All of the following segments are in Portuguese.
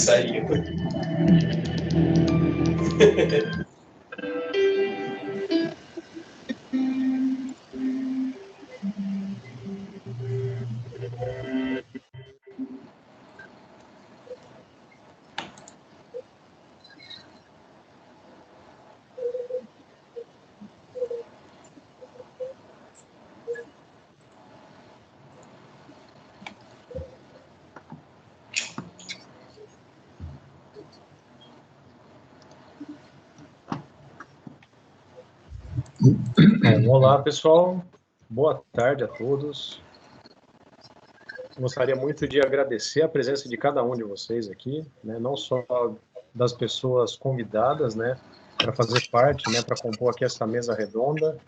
Saiu. Olá, pessoal. Boa tarde a todos. Gostaria muito de agradecer a presença de cada um de vocês aqui, né, não só das pessoas convidadas, né, para fazer parte, né, para compor aqui essa mesa redonda,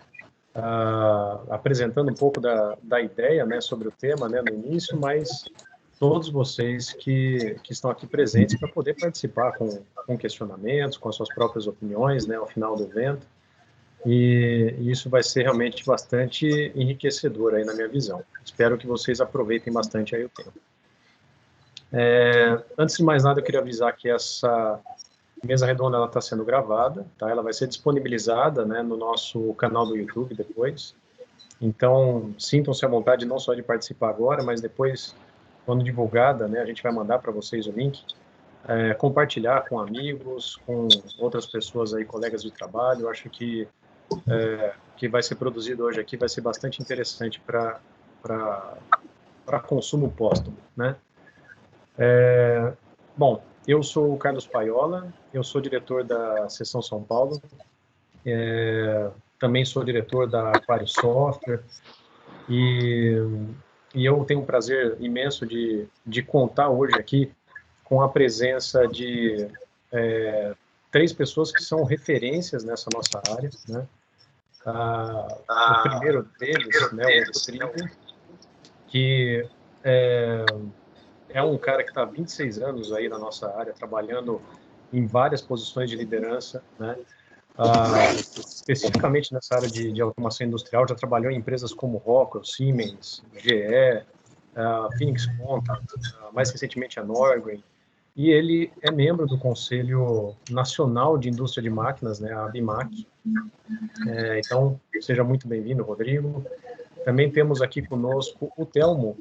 apresentando um pouco da ideia, né, sobre o tema, né, no início, mas todos vocês que estão aqui presentes para poder participar com questionamentos, com as suas próprias opiniões, né, ao final do evento. E isso vai ser realmente bastante enriquecedor aí na minha visão. Espero que vocês aproveitem bastante aí o tempo. Antes de mais nada, eu queria avisar que essa mesa redonda está sendo gravada, tá? Ela vai ser disponibilizada, né, no nosso canal do YouTube depois. Então, sintam-se à vontade não só de participar agora, mas depois, quando divulgada, né, a gente vai mandar para vocês o link, compartilhar com amigos, com outras pessoas aí, colegas de trabalho. Eu acho que vai ser produzido hoje aqui vai ser bastante interessante para consumo póstumo, né? Bom, eu sou o Carlos Paiola, eu sou diretor da Seção São Paulo, também sou diretor da Aquário Software, e eu tenho um prazer imenso de contar hoje aqui com a presença de 3 pessoas que são referências nessa nossa área, né? O primeiro deles, né, o Rodrigo, que é um cara que está há 26 anos aí na nossa área, trabalhando em várias posições de liderança, né? Especificamente nessa área de automação industrial, já trabalhou em empresas como Rockwell, Siemens, GE, Phoenix Contact, mais recentemente a Norgren, e ele é membro do Conselho Nacional de Indústria de Máquinas, né, a ABIMAC. Então, seja muito bem-vindo, Rodrigo. Também temos aqui conosco o Telmo,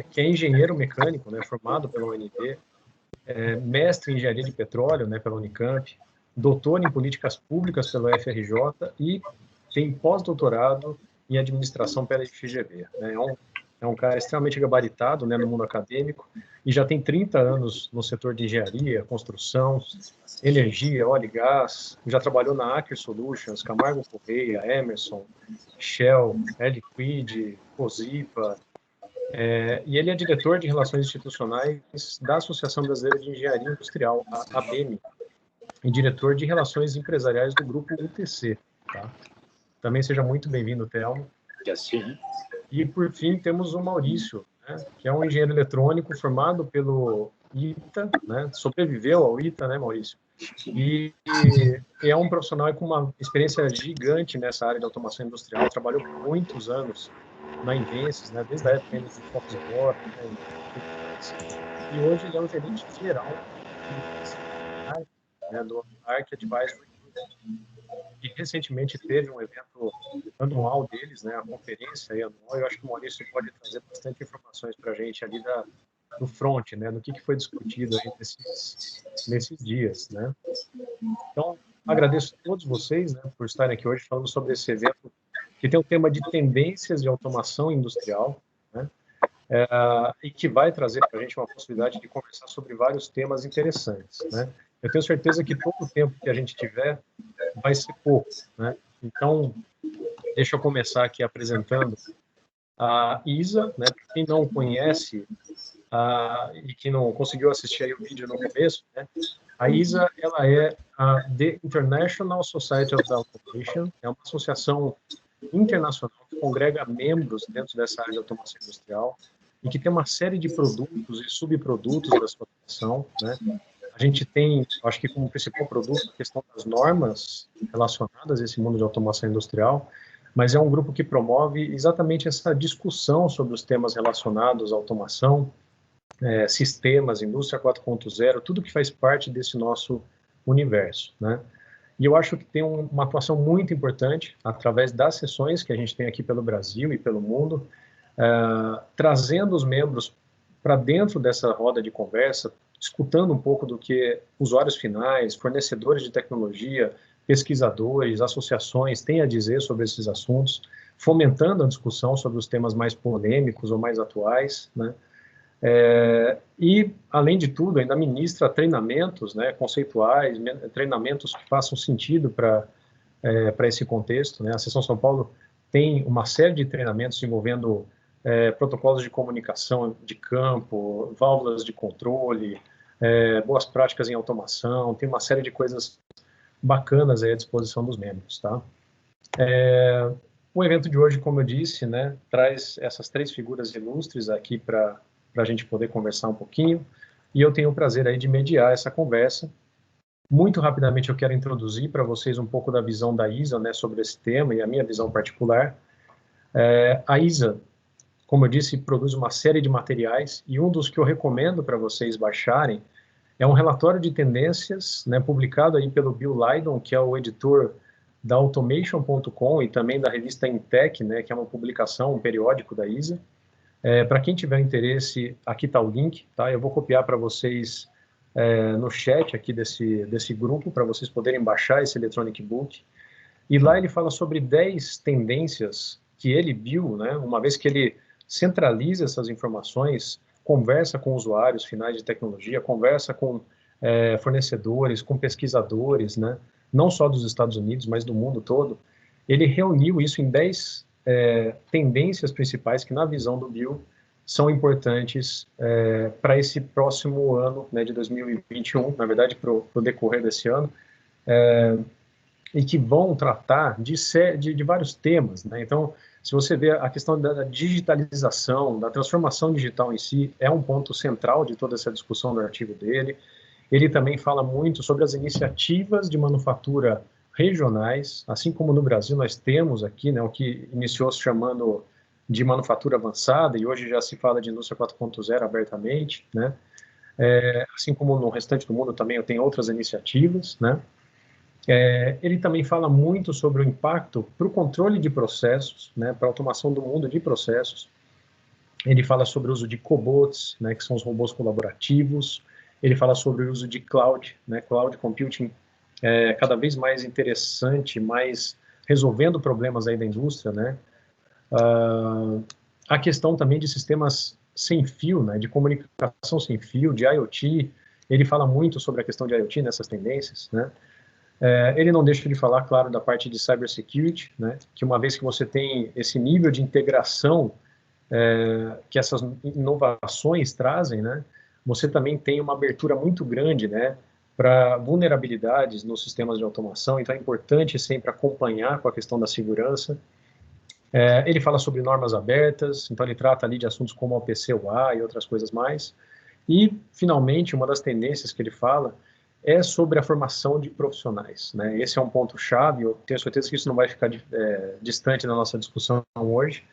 que é engenheiro mecânico, né, formado pela UNB, mestre em engenharia de petróleo, né, pela Unicamp, doutor em políticas públicas pela UFRJ e tem pós-doutorado em administração pela FGV. Né? É um cara extremamente gabaritado, né, no mundo acadêmico e já tem 30 anos no setor de engenharia, construção, energia, óleo e gás. Já trabalhou na Aker Solutions, Camargo Correia, Emerson, Shell, Liquid, Cozipa, e ele é diretor de Relações Institucionais da Associação Brasileira de Engenharia Industrial, a ABEMI, e diretor de Relações Empresariais do Grupo UTC. Tá? Também seja muito bem-vindo, Telmo. E, por fim, temos o Maurício, né, que é um engenheiro eletrônico formado pelo ITA, né, sobreviveu ao ITA, né, Maurício? E é um profissional com uma experiência gigante nessa área de automação industrial, trabalhou por muitos anos na Invensys, né, desde a época ainda de Foxconn, né, e hoje ele é o gerente geral do ARC Advisory, e recentemente teve um evento anual deles, né, a conferência aí anual. Eu acho que o Maurício pode trazer bastante informações para a gente ali do front, né, do que foi discutido aí nesses dias, né. Então, agradeço a todos vocês, né, por estarem aqui hoje falando sobre esse evento que tem o tema de tendências de automação industrial, né, e que vai trazer para a gente uma possibilidade de conversar sobre vários temas interessantes, né. Eu tenho certeza que todo o tempo que a gente tiver vai ser pouco, né. Então, deixa eu começar aqui apresentando a Isa, né, para quem não conhece e que não conseguiu assistir aí o vídeo no começo, né, a Isa, ela é a The International Society of Automation, é uma associação internacional que congrega membros dentro dessa área de automação industrial e que tem uma série de produtos e subprodutos da sua atuação, né. A gente tem, acho que como principal produto, a questão das normas relacionadas a esse mundo de automação industrial, mas é um grupo que promove exatamente essa discussão sobre os temas relacionados à automação, sistemas, indústria 4.0, tudo que faz parte desse nosso universo, né? E eu acho que tem uma atuação muito importante através das sessões que a gente tem aqui pelo Brasil e pelo mundo, trazendo os membros para dentro dessa roda de conversa, escutando um pouco do que usuários finais, fornecedores de tecnologia, pesquisadores, associações têm a dizer sobre esses assuntos, fomentando a discussão sobre os temas mais polêmicos ou mais atuais, né? E, além de tudo, ainda ministra treinamentos, né, conceituais, treinamentos que façam sentido para esse contexto, né? A Seção São Paulo tem uma série de treinamentos envolvendo protocolos de comunicação de campo, válvulas de controle, boas práticas em automação, tem uma série de coisas bacanas aí à disposição dos membros, tá? O evento de hoje, como eu disse, né, traz essas 3 figuras ilustres aqui para a gente poder conversar um pouquinho, e eu tenho o prazer aí de mediar essa conversa. Muito rapidamente eu quero introduzir para vocês um pouco da visão da ISA, né, sobre esse tema e a minha visão particular. A ISA, como eu disse, produz uma série de materiais, e um dos que eu recomendo para vocês baixarem é um relatório de tendências, né, publicado aí pelo Bill Lydon, que é o editor da Automation.com e também da revista Intech, né, que é uma publicação, um periódico da ISA. Para quem tiver interesse, aqui está o link, tá? Eu vou copiar para vocês no chat aqui desse grupo, para vocês poderem baixar esse Electronic Book. E lá ele fala sobre 10 tendências que ele viu, né, uma vez que ele centraliza essas informações, conversa com usuários finais de tecnologia, conversa com fornecedores, com pesquisadores, né, não só dos Estados Unidos, mas do mundo todo. Ele reuniu isso em 10 tendências principais que, na visão do Bill, são importantes para esse próximo ano, né, de 2021, na verdade, para o decorrer desse ano, e que vão tratar de vários temas, né? Então, se você vê a questão da digitalização, da transformação digital em si, é um ponto central de toda essa discussão do artigo dele. Ele também fala muito sobre as iniciativas de manufatura regionais, assim como no Brasil nós temos aqui, né, o que iniciou se chamando de manufatura avançada, e hoje já se fala de indústria 4.0 abertamente, né? Assim como no restante do mundo também tem outras iniciativas, né? Ele também fala muito sobre o impacto para o controle de processos, né, para a automação do mundo de processos. Ele fala sobre o uso de cobots, né, que são os robôs colaborativos. Ele fala sobre o uso de cloud, né, cloud computing, cada vez mais interessante, mais resolvendo problemas aí da indústria, né. A questão também de sistemas sem fio, né, de comunicação sem fio, de IoT. Ele fala muito sobre a questão de IoT nessas tendências, né. Ele não deixa de falar, claro, da parte de cybersecurity, né, que uma vez que você tem esse nível de integração que essas inovações trazem, né, você também tem uma abertura muito grande, né, para vulnerabilidades nos sistemas de automação, então é importante sempre acompanhar com a questão da segurança. Ele fala sobre normas abertas, então ele trata ali de assuntos como o PCUA e outras coisas mais. E, finalmente, uma das tendências que ele fala é sobre a formação de profissionais, né? Esse é um ponto-chave, eu tenho certeza que isso não vai ficar distante da nossa discussão hoje,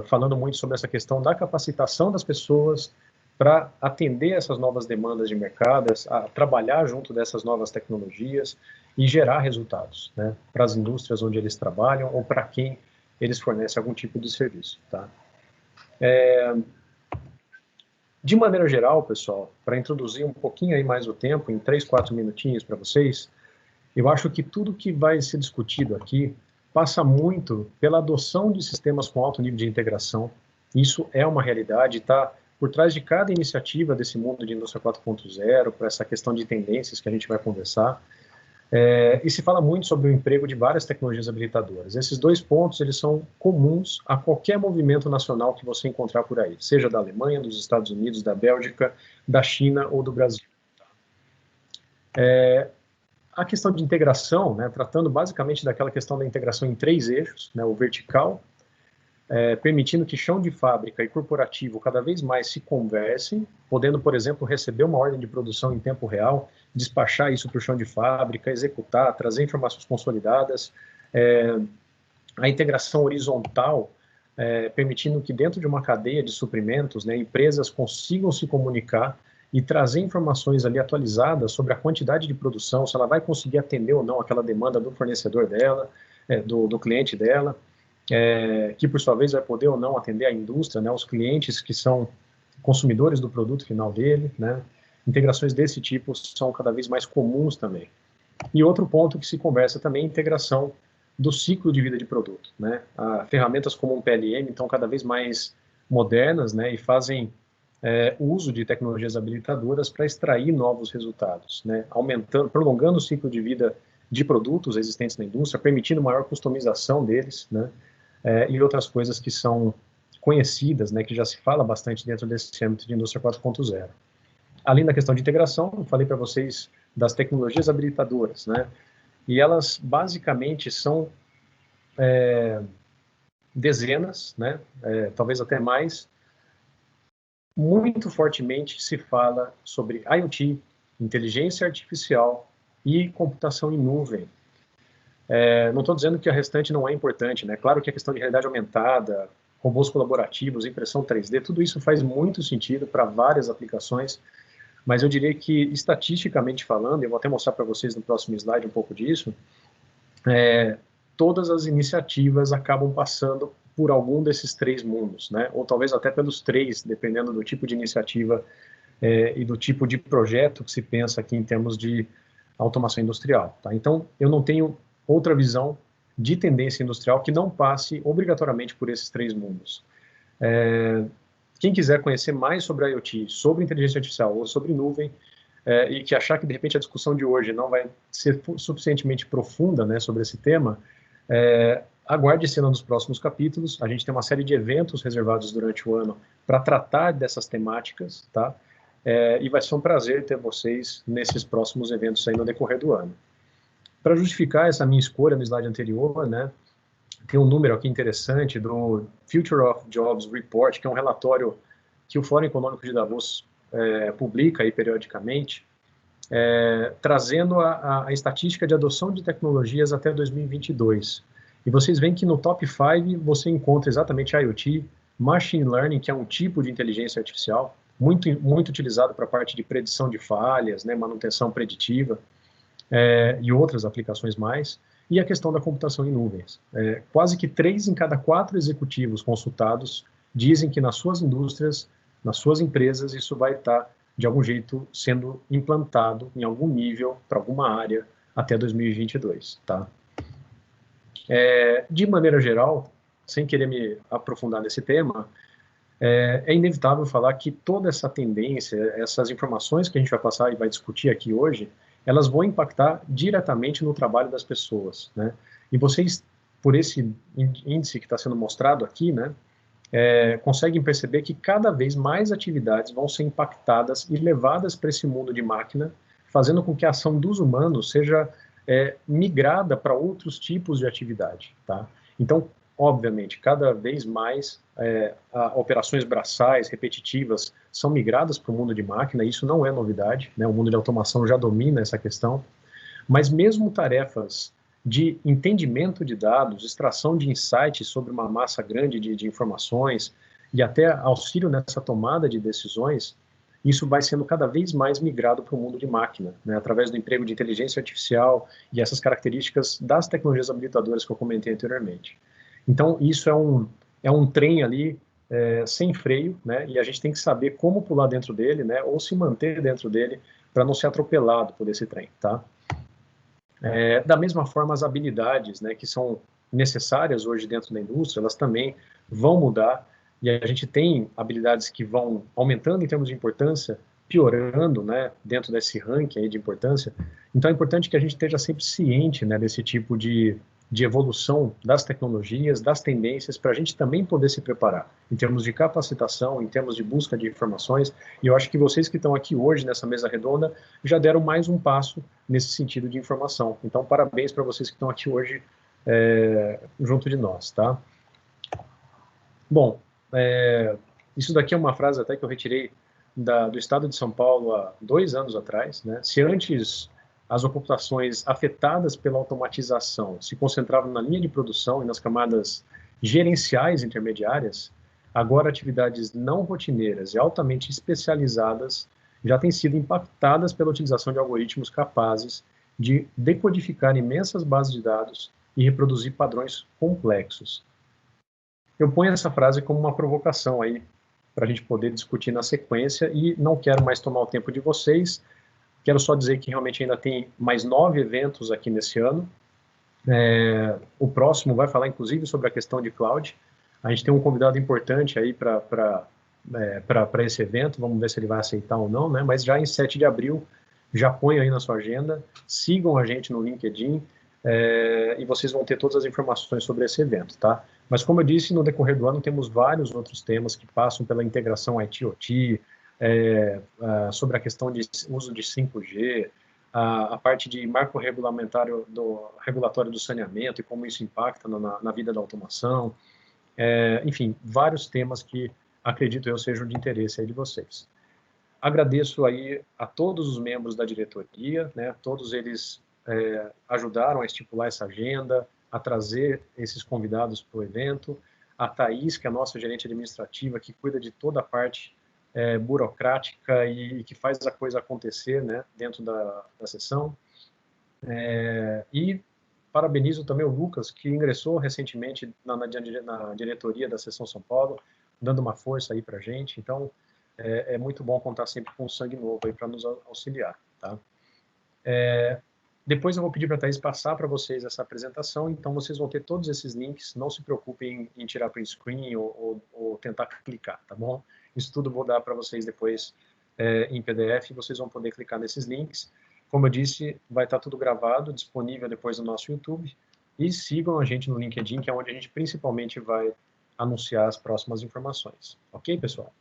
falando muito sobre essa questão da capacitação das pessoas para atender essas novas demandas de mercado, a trabalhar junto dessas novas tecnologias e gerar resultados, né, para as indústrias onde eles trabalham ou para quem eles fornecem algum tipo de serviço, tá? De maneira geral, pessoal, para introduzir um pouquinho aí mais o tempo, em 3, 4 minutinhos para vocês, eu acho que tudo que vai ser discutido aqui passa muito pela adoção de sistemas com alto nível de integração. Isso é uma realidade, está por trás de cada iniciativa desse mundo de indústria 4.0, para essa questão de tendências que a gente vai conversar. E se fala muito sobre o emprego de várias tecnologias habilitadoras. Esses 2 pontos, eles são comuns a qualquer movimento nacional que você encontrar por aí, seja da Alemanha, dos Estados Unidos, da Bélgica, da China ou do Brasil. A questão de integração, né, tratando basicamente daquela questão da integração em 3 eixos, né, o vertical, permitindo que chão de fábrica e corporativo cada vez mais se conversem, podendo, por exemplo, receber uma ordem de produção em tempo real, despachar isso para o chão de fábrica, executar, trazer informações consolidadas. A integração horizontal, permitindo que dentro de uma cadeia de suprimentos, né, empresas consigam se comunicar e trazer informações ali atualizadas sobre a quantidade de produção, se ela vai conseguir atender ou não aquela demanda do fornecedor dela, do cliente dela, que por sua vez vai poder ou não atender a indústria, né, os clientes que são consumidores do produto final dele, né. Integrações desse tipo são cada vez mais comuns também. E outro ponto que se conversa também é a integração do ciclo de vida de produto, né. Ferramentas como o PLM estão cada vez mais modernas, né, e fazem uso de tecnologias habilitadoras para extrair novos resultados, né, prolongando o ciclo de vida de produtos existentes na indústria, permitindo maior customização deles, né, e outras coisas que são conhecidas, né, que já se fala bastante dentro desse âmbito de indústria 4.0. Além da questão de integração, eu falei para vocês das tecnologias habilitadoras, né, e elas basicamente são dezenas, né, talvez até mais. Muito fortemente se fala sobre IoT, inteligência artificial e computação em nuvem. Não estou dizendo que a restante não é importante, né? Claro que a questão de realidade aumentada, robôs colaborativos, impressão 3D, tudo isso faz muito sentido para várias aplicações, mas eu diria que, estatisticamente falando, eu vou até mostrar para vocês no próximo slide um pouco disso, todas as iniciativas acabam passando por algum desses três mundos, né? Ou talvez até pelos três, dependendo do tipo de iniciativa e do tipo de projeto que se pensa aqui em termos de automação industrial, tá? Então, eu não tenho outra visão de tendência industrial que não passe obrigatoriamente por esses três mundos. Quem quiser conhecer mais sobre IoT, sobre inteligência artificial ou sobre nuvem, e que achar que, de repente, a discussão de hoje não vai ser suficientemente profunda, né, sobre esse tema, aguarde cena nos próximos capítulos. A gente tem uma série de eventos reservados durante o ano para tratar dessas temáticas, tá? E vai ser um prazer ter vocês nesses próximos eventos aí no decorrer do ano. Para justificar essa minha escolha no slide anterior, né, tem um número aqui interessante do Future of Jobs Report, que é um relatório que o Fórum Econômico de Davos publica aí periodicamente, trazendo a estatística de adoção de tecnologias até 2022. E vocês veem que no top 5 você encontra exatamente IoT, Machine Learning, que é um tipo de inteligência artificial, muito utilizado para a parte de predição de falhas, né, manutenção preditiva, e outras aplicações mais, e a questão da computação em nuvens. Quase que 3 em cada 4 executivos consultados dizem que nas suas indústrias, nas suas empresas, isso vai estar, de algum jeito, sendo implantado em algum nível, para alguma área, até 2022, tá? De maneira geral, sem querer me aprofundar nesse tema, é inevitável falar que toda essa tendência, essas informações que a gente vai passar e vai discutir aqui hoje, elas vão impactar diretamente no trabalho das pessoas, né? E vocês, por esse índice que está sendo mostrado aqui, né, conseguem perceber que cada vez mais atividades vão ser impactadas e levadas para esse mundo de máquina, fazendo com que a ação dos humanos seja migrada para outros tipos de atividade, tá? Então, obviamente, cada vez mais operações braçais, repetitivas, são migradas para o mundo de máquina, isso não é novidade, né? O mundo de automação já domina essa questão, mas mesmo tarefas de entendimento de dados, extração de insights sobre uma massa grande de informações e até auxílio nessa tomada de decisões, isso vai sendo cada vez mais migrado para o mundo de máquina, né, através do emprego de inteligência artificial e essas características das tecnologias habilitadoras que eu comentei anteriormente. Então, isso é um trem ali sem freio, né, e a gente tem que saber como pular dentro dele, né, ou se manter dentro dele para não ser atropelado por esse trem, tá? Da mesma forma, as habilidades, né, que são necessárias hoje dentro da indústria, elas também vão mudar, e a gente tem habilidades que vão aumentando em termos de importância, piorando, né, dentro desse ranking aí de importância. Então é importante que a gente esteja sempre ciente, né, desse tipo de evolução das tecnologias, das tendências, para a gente também poder se preparar, em termos de capacitação, em termos de busca de informações, e eu acho que vocês que estão aqui hoje nessa mesa redonda já deram mais um passo nesse sentido de informação. Então, parabéns para vocês que estão aqui hoje junto de nós, tá? Bom, isso daqui é uma frase até que eu retirei do Estado de São Paulo há 2 anos atrás, né? Se antes as ocupações afetadas pela automatização se concentravam na linha de produção e nas camadas gerenciais intermediárias, agora atividades não rotineiras e altamente especializadas já têm sido impactadas pela utilização de algoritmos capazes de decodificar imensas bases de dados e reproduzir padrões complexos. Eu ponho essa frase como uma provocação aí para a gente poder discutir na sequência e não quero mais tomar o tempo de vocês. Quero só dizer que realmente ainda tem mais 9 eventos aqui nesse ano. O próximo vai falar, inclusive, sobre a questão de cloud. A gente tem um convidado importante aí para esse evento, vamos ver se ele vai aceitar ou não, né? Mas já em 7 de abril, já põe aí na sua agenda, sigam a gente no LinkedIn, e vocês vão ter todas as informações sobre esse evento, tá? Mas como eu disse, no decorrer do ano temos vários outros temas que passam pela integração IT-OT, sobre a questão de uso de 5G, a parte de marco regulatório do saneamento e como isso impacta na vida da automação, enfim, vários temas que acredito eu sejam de interesse aí de vocês. Agradeço aí a todos os membros da diretoria, né, todos eles ajudaram a estipular essa agenda, a trazer esses convidados para o evento, a Thaís, que é a nossa gerente administrativa, que cuida de toda a parte burocrática e que faz a coisa acontecer, né, dentro da sessão. E parabenizo também o Lucas, que ingressou recentemente na diretoria da Seção São Paulo, dando uma força aí para a gente. Então, é muito bom contar sempre com sangue novo aí para nos auxiliar, tá? Depois eu vou pedir para a Thaís passar para vocês essa apresentação, então vocês vão ter todos esses links, não se preocupem em tirar print screen ou tentar clicar, tá bom? Isso tudo vou dar para vocês depois em PDF, vocês vão poder clicar nesses links. Como eu disse, vai estar tudo gravado, disponível depois no nosso YouTube, e sigam a gente no LinkedIn, que é onde a gente principalmente vai anunciar as próximas informações. Ok, pessoal?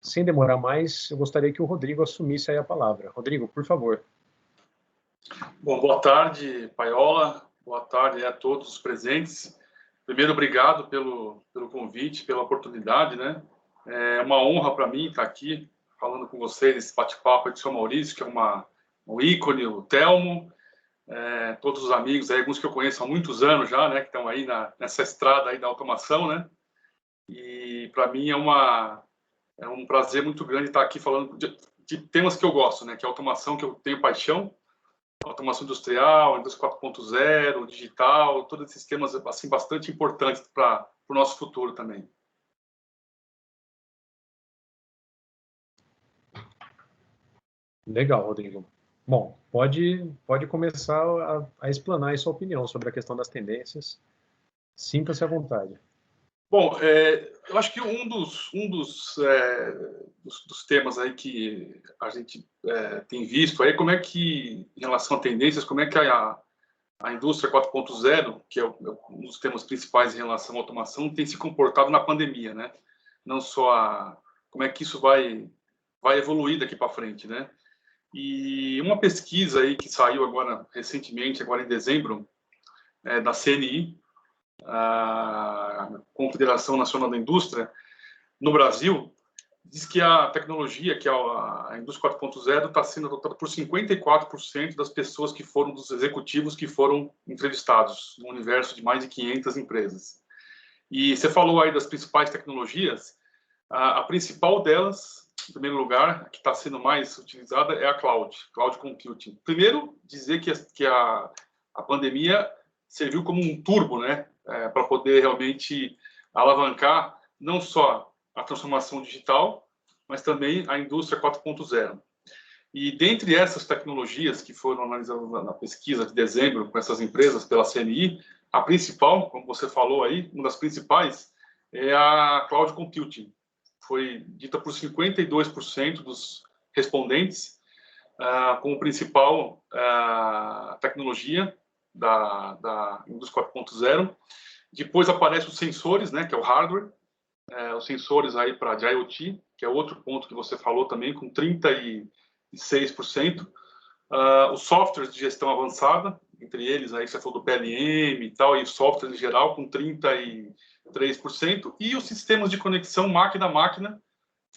Sem demorar mais, eu gostaria que o Rodrigo assumisse aí a palavra. Rodrigo, por favor. Bom, boa tarde, Paiola. Boa tarde a todos os presentes. Primeiro, obrigado pelo convite, pela oportunidade, né? É uma honra para mim estar aqui falando com vocês nesse bate-papo de São Maurício, que é um ícone, o Telmo, todos os amigos, aí, alguns que eu conheço há muitos anos já, né? Que estão aí nessa estrada aí da automação, né? E para mim é um prazer muito grande estar aqui falando de temas que eu gosto, né? Que é a automação, que eu tenho paixão. Automação industrial, indústria 4.0, digital, todos esses temas assim, bastante importantes para o nosso futuro também. Legal, Rodrigo. Bom, pode começar a explanar a sua opinião sobre a questão das tendências. Sinta-se à vontade. Bom, eu acho que um dos temas aí que a gente tem visto aí, como é que, em relação a tendências, como é que a indústria 4.0, que é um dos temas principais em relação à automação, tem se comportado na pandemia, né? Não só como é que isso vai evoluir daqui para frente, né? E uma pesquisa aí que saiu agora recentemente, agora em dezembro, da CNI, a Confederação Nacional da Indústria, no Brasil, diz que a tecnologia, que é a indústria 4.0, está sendo adotada por 54% das pessoas que foram, dos executivos que foram entrevistados, no universo de mais de 500 empresas. E você falou aí das principais tecnologias, a principal delas, em primeiro lugar, que está sendo mais utilizada, é a cloud computing. Primeiro, dizer que a pandemia serviu como um turbo, né, para poder realmente alavancar não só a transformação digital, mas também a indústria 4.0. E dentre essas tecnologias que foram analisadas na pesquisa de dezembro com essas empresas pela CNI, a principal, como você falou aí, uma das principais é a cloud computing. Foi dita por 52% dos respondentes como principal tecnologia da indústria 4.0. Depois aparecem os sensores, né, que é o hardware, os sensores aí de IoT, que é outro ponto que você falou também, com 36%. Os softwares de gestão avançada, entre eles aí você falou do PLM e tal, e softwares em geral com 33%, e os sistemas de conexão máquina a máquina,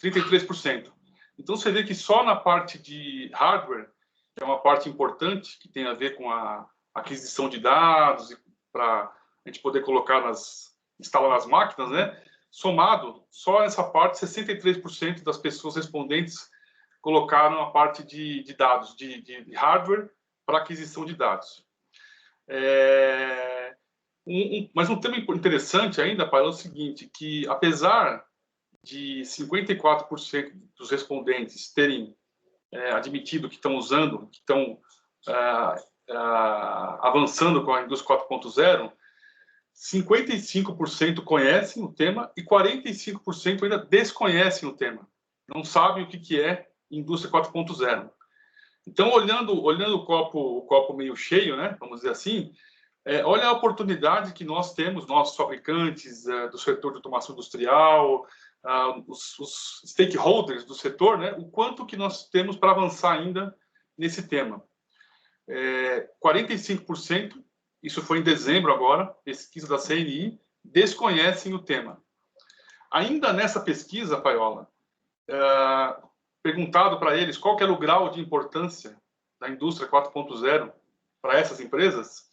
33%. Então você vê que só na parte de hardware, que é uma parte importante, que tem a ver com a aquisição de dados para a gente poder instalar nas máquinas, né? Somado, só nessa parte, 63% das pessoas respondentes colocaram a parte de dados, de hardware para aquisição de dados. Mas um tema interessante ainda, Paulo, é o seguinte, que apesar de 54% dos respondentes terem admitido que estão usando, que estão avançando com a indústria 4.0, 55% conhecem o tema e 45% ainda desconhecem o tema. Não sabem o que é indústria 4.0. Então, olhando o copo meio cheio, né, vamos dizer assim, olha a oportunidade que nós temos, nossos fabricantes do setor de automação industrial, os stakeholders do setor, né, o quanto que nós temos para avançar ainda nesse tema. 45%, isso foi em dezembro agora, pesquisa da CNI, desconhecem o tema. Ainda nessa pesquisa, Paiola, perguntado para eles qual que era o grau de importância da indústria 4.0 para essas empresas,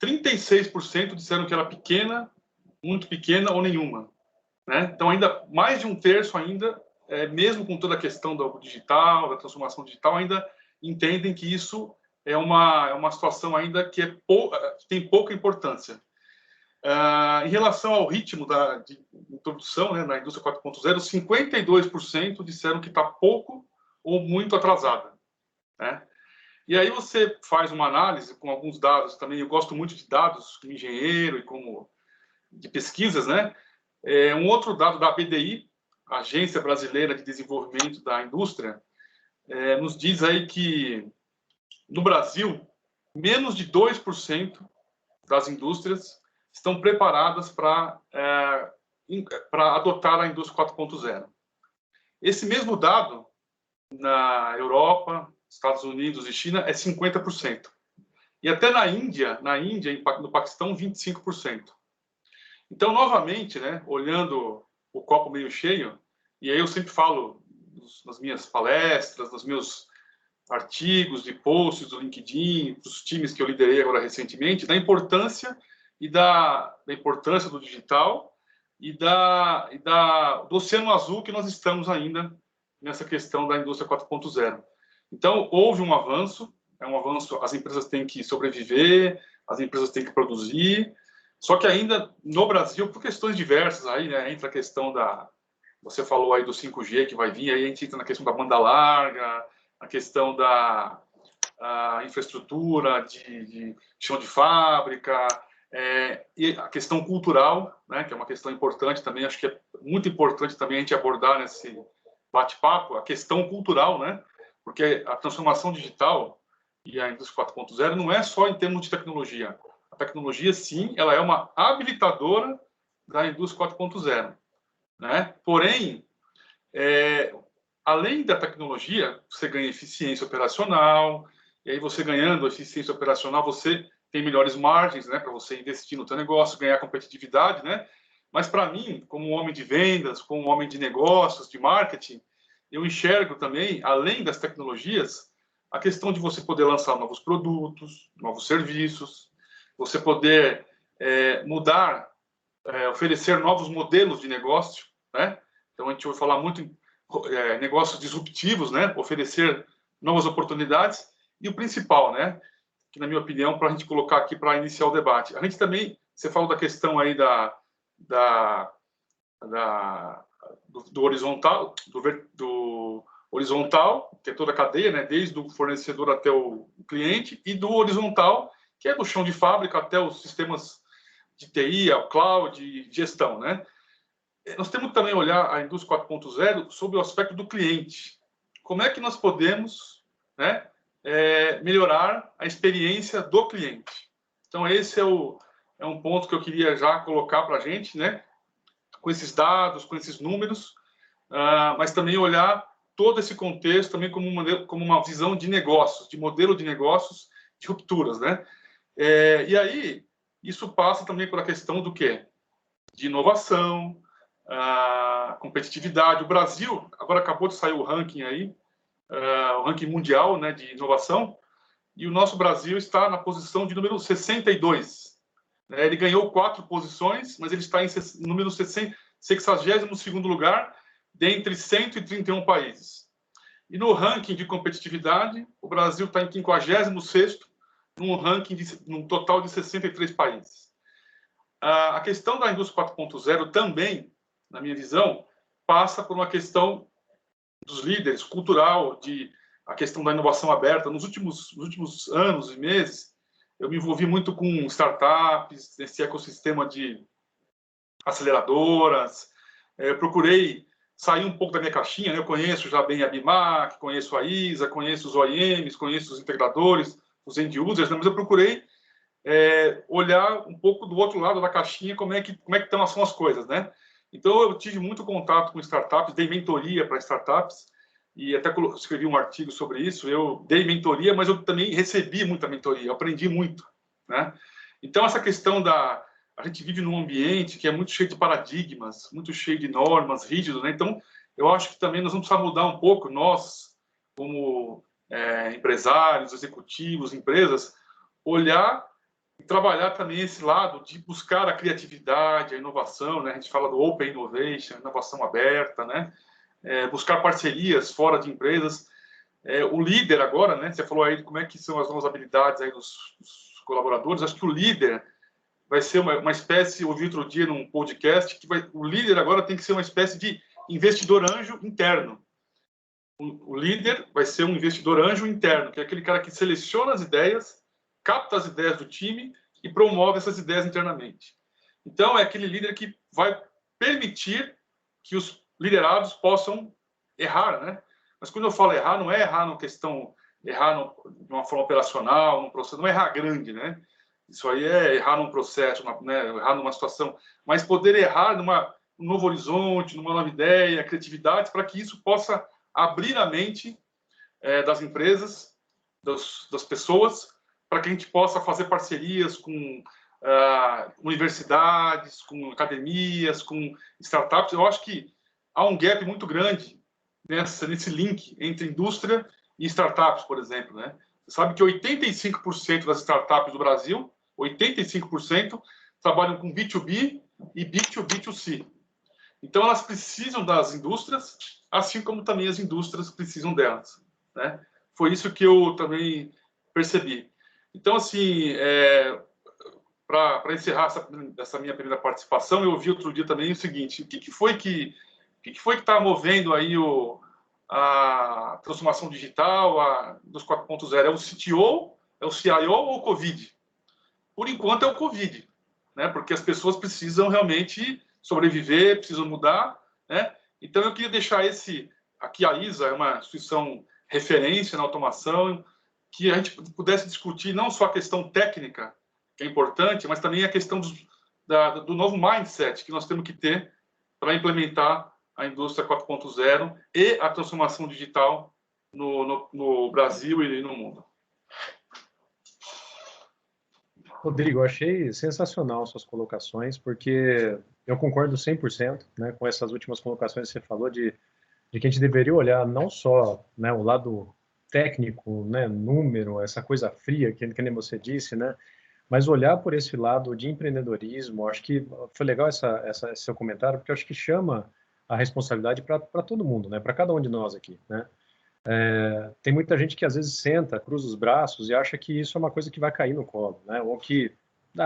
36% disseram que era pequena, muito pequena ou nenhuma. Né? Então, ainda mais de um terço ainda, mesmo com toda a questão do digital, da transformação digital, ainda entendem que isso é uma situação ainda que tem pouca importância. Em relação ao ritmo de introdução, né, na indústria 4.0, 52% disseram que está pouco ou muito atrasada. Né? E aí você faz uma análise com alguns dados também. Eu gosto muito de dados como engenheiro e como de pesquisas, né? Um outro dado da ABDI, Agência Brasileira de Desenvolvimento da Indústria, nos diz aí que no Brasil menos de 2% das indústrias estão preparadas para adotar a indústria 4.0. Esse mesmo dado na Europa, Estados Unidos e China é 50%. E até na Índia e no Paquistão, 25%. Então, novamente, né, olhando o copo meio cheio, e aí eu sempre falo nas minhas palestras, nos meus artigos de posts do LinkedIn, dos times que eu liderei agora recentemente, da importância do digital e do oceano azul que nós estamos ainda nessa questão da indústria 4.0. Então, houve um avanço, as empresas têm que sobreviver, as empresas têm que produzir, só que ainda no Brasil, por questões diversas, aí, né, entra a questão você falou aí do 5G que vai vir, aí a gente entra na questão da banda larga, a questão da infraestrutura de chão de fábrica, e a questão cultural, né, que é uma questão importante também, acho que é muito importante também a gente abordar nesse bate-papo, a questão cultural, né, porque a transformação digital e a indústria 4.0 não é só em termos de tecnologia. A tecnologia, sim, ela é uma habilitadora da indústria 4.0, né? Porém, além da tecnologia, você ganha eficiência operacional, e aí você ganhando eficiência operacional, você tem melhores margens, né, para você investir no seu negócio, ganhar competitividade, né? Mas para mim, como um homem de vendas, como um homem de negócios, de marketing, eu enxergo também, além das tecnologias, a questão de você poder lançar novos produtos, novos serviços, você poder mudar, oferecer novos modelos de negócio, né? Então a gente vai falar muito em negócios disruptivos, né? Oferecer novas oportunidades e o principal, né? Que na minha opinião, para a gente colocar aqui para iniciar o debate, a gente também, você falou da questão aí do horizontal, do horizontal, que é toda a cadeia, né? Desde o fornecedor até o cliente, e do horizontal, que é do chão de fábrica até os sistemas de TI, o cloud, de gestão, né? Nós temos que também olhar a indústria 4.0 sob o aspecto do cliente. Como é que nós podemos, né, melhorar a experiência do cliente? Então, esse é um ponto que eu queria já colocar para a gente, né, com esses dados, com esses números, mas também olhar todo esse contexto também como uma visão de negócios, de modelo de negócios, de rupturas, né? E aí, isso passa também pela questão do quê? De inovação, competitividade. O Brasil, agora acabou de sair o ranking aí, o ranking mundial, né, de inovação, e o nosso Brasil está na posição de número 62. né? Ele ganhou 4 posições, mas ele está em número 62º lugar, dentre 131 países. E no ranking de competitividade, o Brasil está em 56º, num total de 63 países. A questão da indústria 4.0 também, na minha visão, passa por uma questão dos líderes, cultural, a questão da inovação aberta. Nos últimos anos e meses, eu me envolvi muito com startups, nesse ecossistema de aceleradoras. Eu procurei sair um pouco da minha caixinha, né? Eu conheço já bem a Bimac, conheço a ISA, conheço os OEMs, conheço os integradores, os end users, né? Mas eu procurei olhar um pouco do outro lado da caixinha como é que são as coisas, né? Então, eu tive muito contato com startups, dei mentoria para startups, e até escrevi um artigo sobre isso. Eu dei mentoria, mas eu também recebi muita mentoria, eu aprendi muito, né? Então, essa questão a gente vive num ambiente que é muito cheio de paradigmas, muito cheio de normas, rígido, né? Então, eu acho que também nós vamos precisar mudar um pouco, nós, como empresários, executivos, empresas, olhar e trabalhar também esse lado de buscar a criatividade, a inovação, né? A gente fala do Open Innovation, inovação aberta, né? Buscar parcerias fora de empresas. O líder agora, né? Você falou aí como é que são as novas habilidades aí dos colaboradores. Acho que o líder vai ser uma espécie, eu ouvi outro dia num podcast, que o líder agora tem que ser uma espécie de investidor anjo interno. O líder vai ser um investidor anjo interno, que é aquele cara que seleciona as ideias, capta as ideias do time e promove essas ideias internamente. Então, é aquele líder que vai permitir que os liderados possam errar, né? Mas quando eu falo errar, não é errar numa questão, errar de uma forma operacional, num processo, não é errar grande, né? Isso aí é errar num processo, né? Errar numa situação, mas poder errar num novo horizonte, numa nova ideia, criatividade, para que isso possa abrir a mente das empresas, das pessoas, para que a gente possa fazer parcerias com universidades, com academias, com startups. Eu acho que há um gap muito grande nesse link entre indústria e startups, por exemplo, né? Você sabe que 85% das startups do Brasil, 85%, trabalham com B2B e B2B2C. Então, elas precisam das indústrias, assim como também as indústrias precisam delas, né? Foi isso que eu também percebi. Então, assim, para encerrar essa minha primeira participação, eu ouvi outro dia também o seguinte: o que foi que está movendo aí a transformação digital dos 4.0? É o CTO, é o CIO ou o Covid? Por enquanto é o Covid, né? Porque as pessoas precisam realmente sobreviver, precisam mudar, né? Então, eu queria deixar aqui a ISA é uma instituição referência na automação, que a gente pudesse discutir não só a questão técnica, que é importante, mas também a questão do novo mindset que nós temos que ter para implementar a indústria 4.0 e a transformação digital no Brasil e no mundo. Rodrigo, eu achei sensacional suas colocações, porque eu concordo 100%, né, com essas últimas colocações que você falou de que a gente deveria olhar não só, né, o lado técnico, né, número, essa coisa fria, que nem você disse, né, mas olhar por esse lado de empreendedorismo. Acho que foi legal esse seu comentário, porque eu acho que chama a responsabilidade para todo mundo, né, para cada um de nós aqui, né. Tem muita gente que às vezes senta, cruza os braços e acha que isso é uma coisa que vai cair no colo, né? Ou que,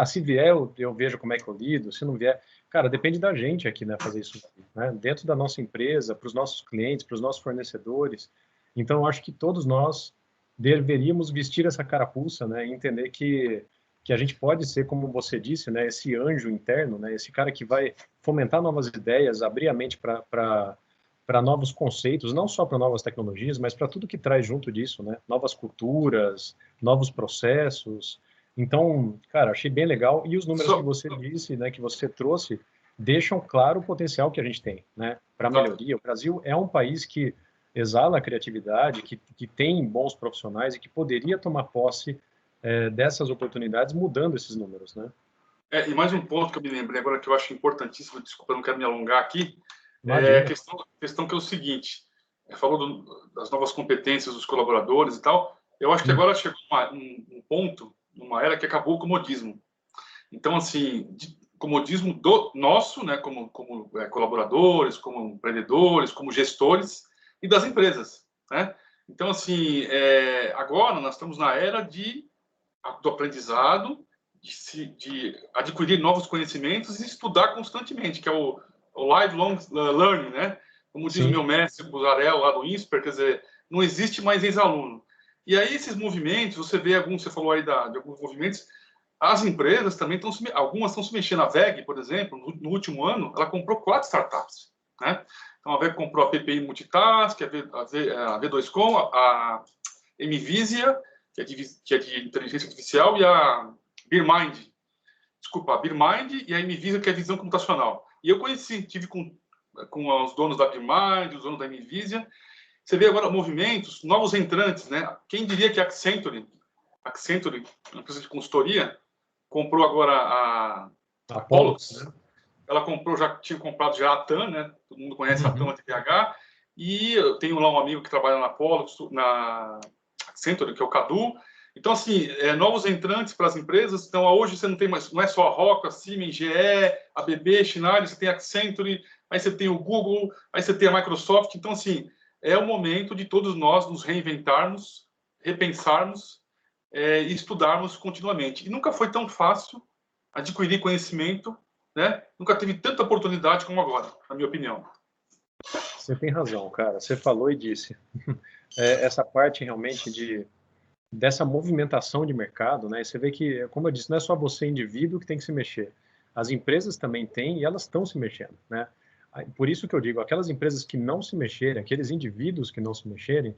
se vier eu vejo como é que eu lido, se não vier, cara, depende da gente aqui, né, fazer isso, né? Dentro da nossa empresa, para os nossos clientes, para os nossos fornecedores. Então, eu acho que todos nós deveríamos vestir essa carapuça, né, e entender que a gente pode ser, como você disse, né, esse anjo interno, né, esse cara que vai fomentar novas ideias, abrir a mente para novos conceitos, não só para novas tecnologias, mas para tudo que traz junto disso, né? Novas culturas, novos processos. Então, cara, achei bem legal. E os números que você disse, né, que você trouxe, deixam claro o potencial que a gente tem, né, para melhoria. O Brasil é um país que exala a criatividade, que tem bons profissionais e que poderia tomar posse dessas oportunidades mudando esses números, né? E mais um ponto que eu me lembrei agora que eu acho importantíssimo, desculpa, eu não quero me alongar aqui, Imagina. questão que é o seguinte: falou das novas competências dos colaboradores e tal. Eu acho que agora chegou um ponto, numa era que acabou o comodismo. Então, assim, comodismo nosso, né, como colaboradores, como empreendedores, como gestores e das empresas, né? Então, assim, agora nós estamos na era do aprendizado, de adquirir novos conhecimentos e estudar constantemente, que é o lifelong learning, né? Como diz o meu mestre, o Zarel, lá do INSPER, quer dizer, não existe mais ex-aluno. E aí esses movimentos, você vê alguns, você falou aí de alguns movimentos, as empresas também algumas estão se mexendo. A VEG, por exemplo, no último ano, ela comprou 4 startups, né? Então a VEG comprou a PPI Multitask, a V2Com, a Mvisia, que é de inteligência artificial, e a BeerMind. Desculpa, a BeerMind e a Mvisia, que é visão computacional. E eu tive com os donos da BeerMind, os donos da Mvisia. Você vê agora movimentos, novos entrantes, né? Quem diria que a Accenture, uma empresa de consultoria, comprou agora a Pollux, né? Ela tinha comprado já a TAM, né? Todo mundo conhece a TAM, a TPH, e eu tenho lá um amigo que trabalha na Pollux, na Accenture, que é o Cadu. Então, assim, novos entrantes para as empresas. Então, hoje você não tem mais, não é só a Rockwell, a Siemens, GE, a BB, Schneider, você tem a Accenture, aí você tem o Google, aí você tem a Microsoft. Então, assim, é o momento de todos nós nos reinventarmos, repensarmos e estudarmos continuamente. E nunca foi tão fácil adquirir conhecimento, né? Nunca teve tanta oportunidade como agora, na minha opinião. Você tem razão, cara. Você falou e disse. Essa parte realmente dessa movimentação de mercado, né? Você vê que, como eu disse, não é só você, indivíduo, que tem que se mexer. As empresas também têm e elas estão se mexendo, né? Por isso que eu digo, aquelas empresas que não se mexerem, aqueles indivíduos que não se mexerem,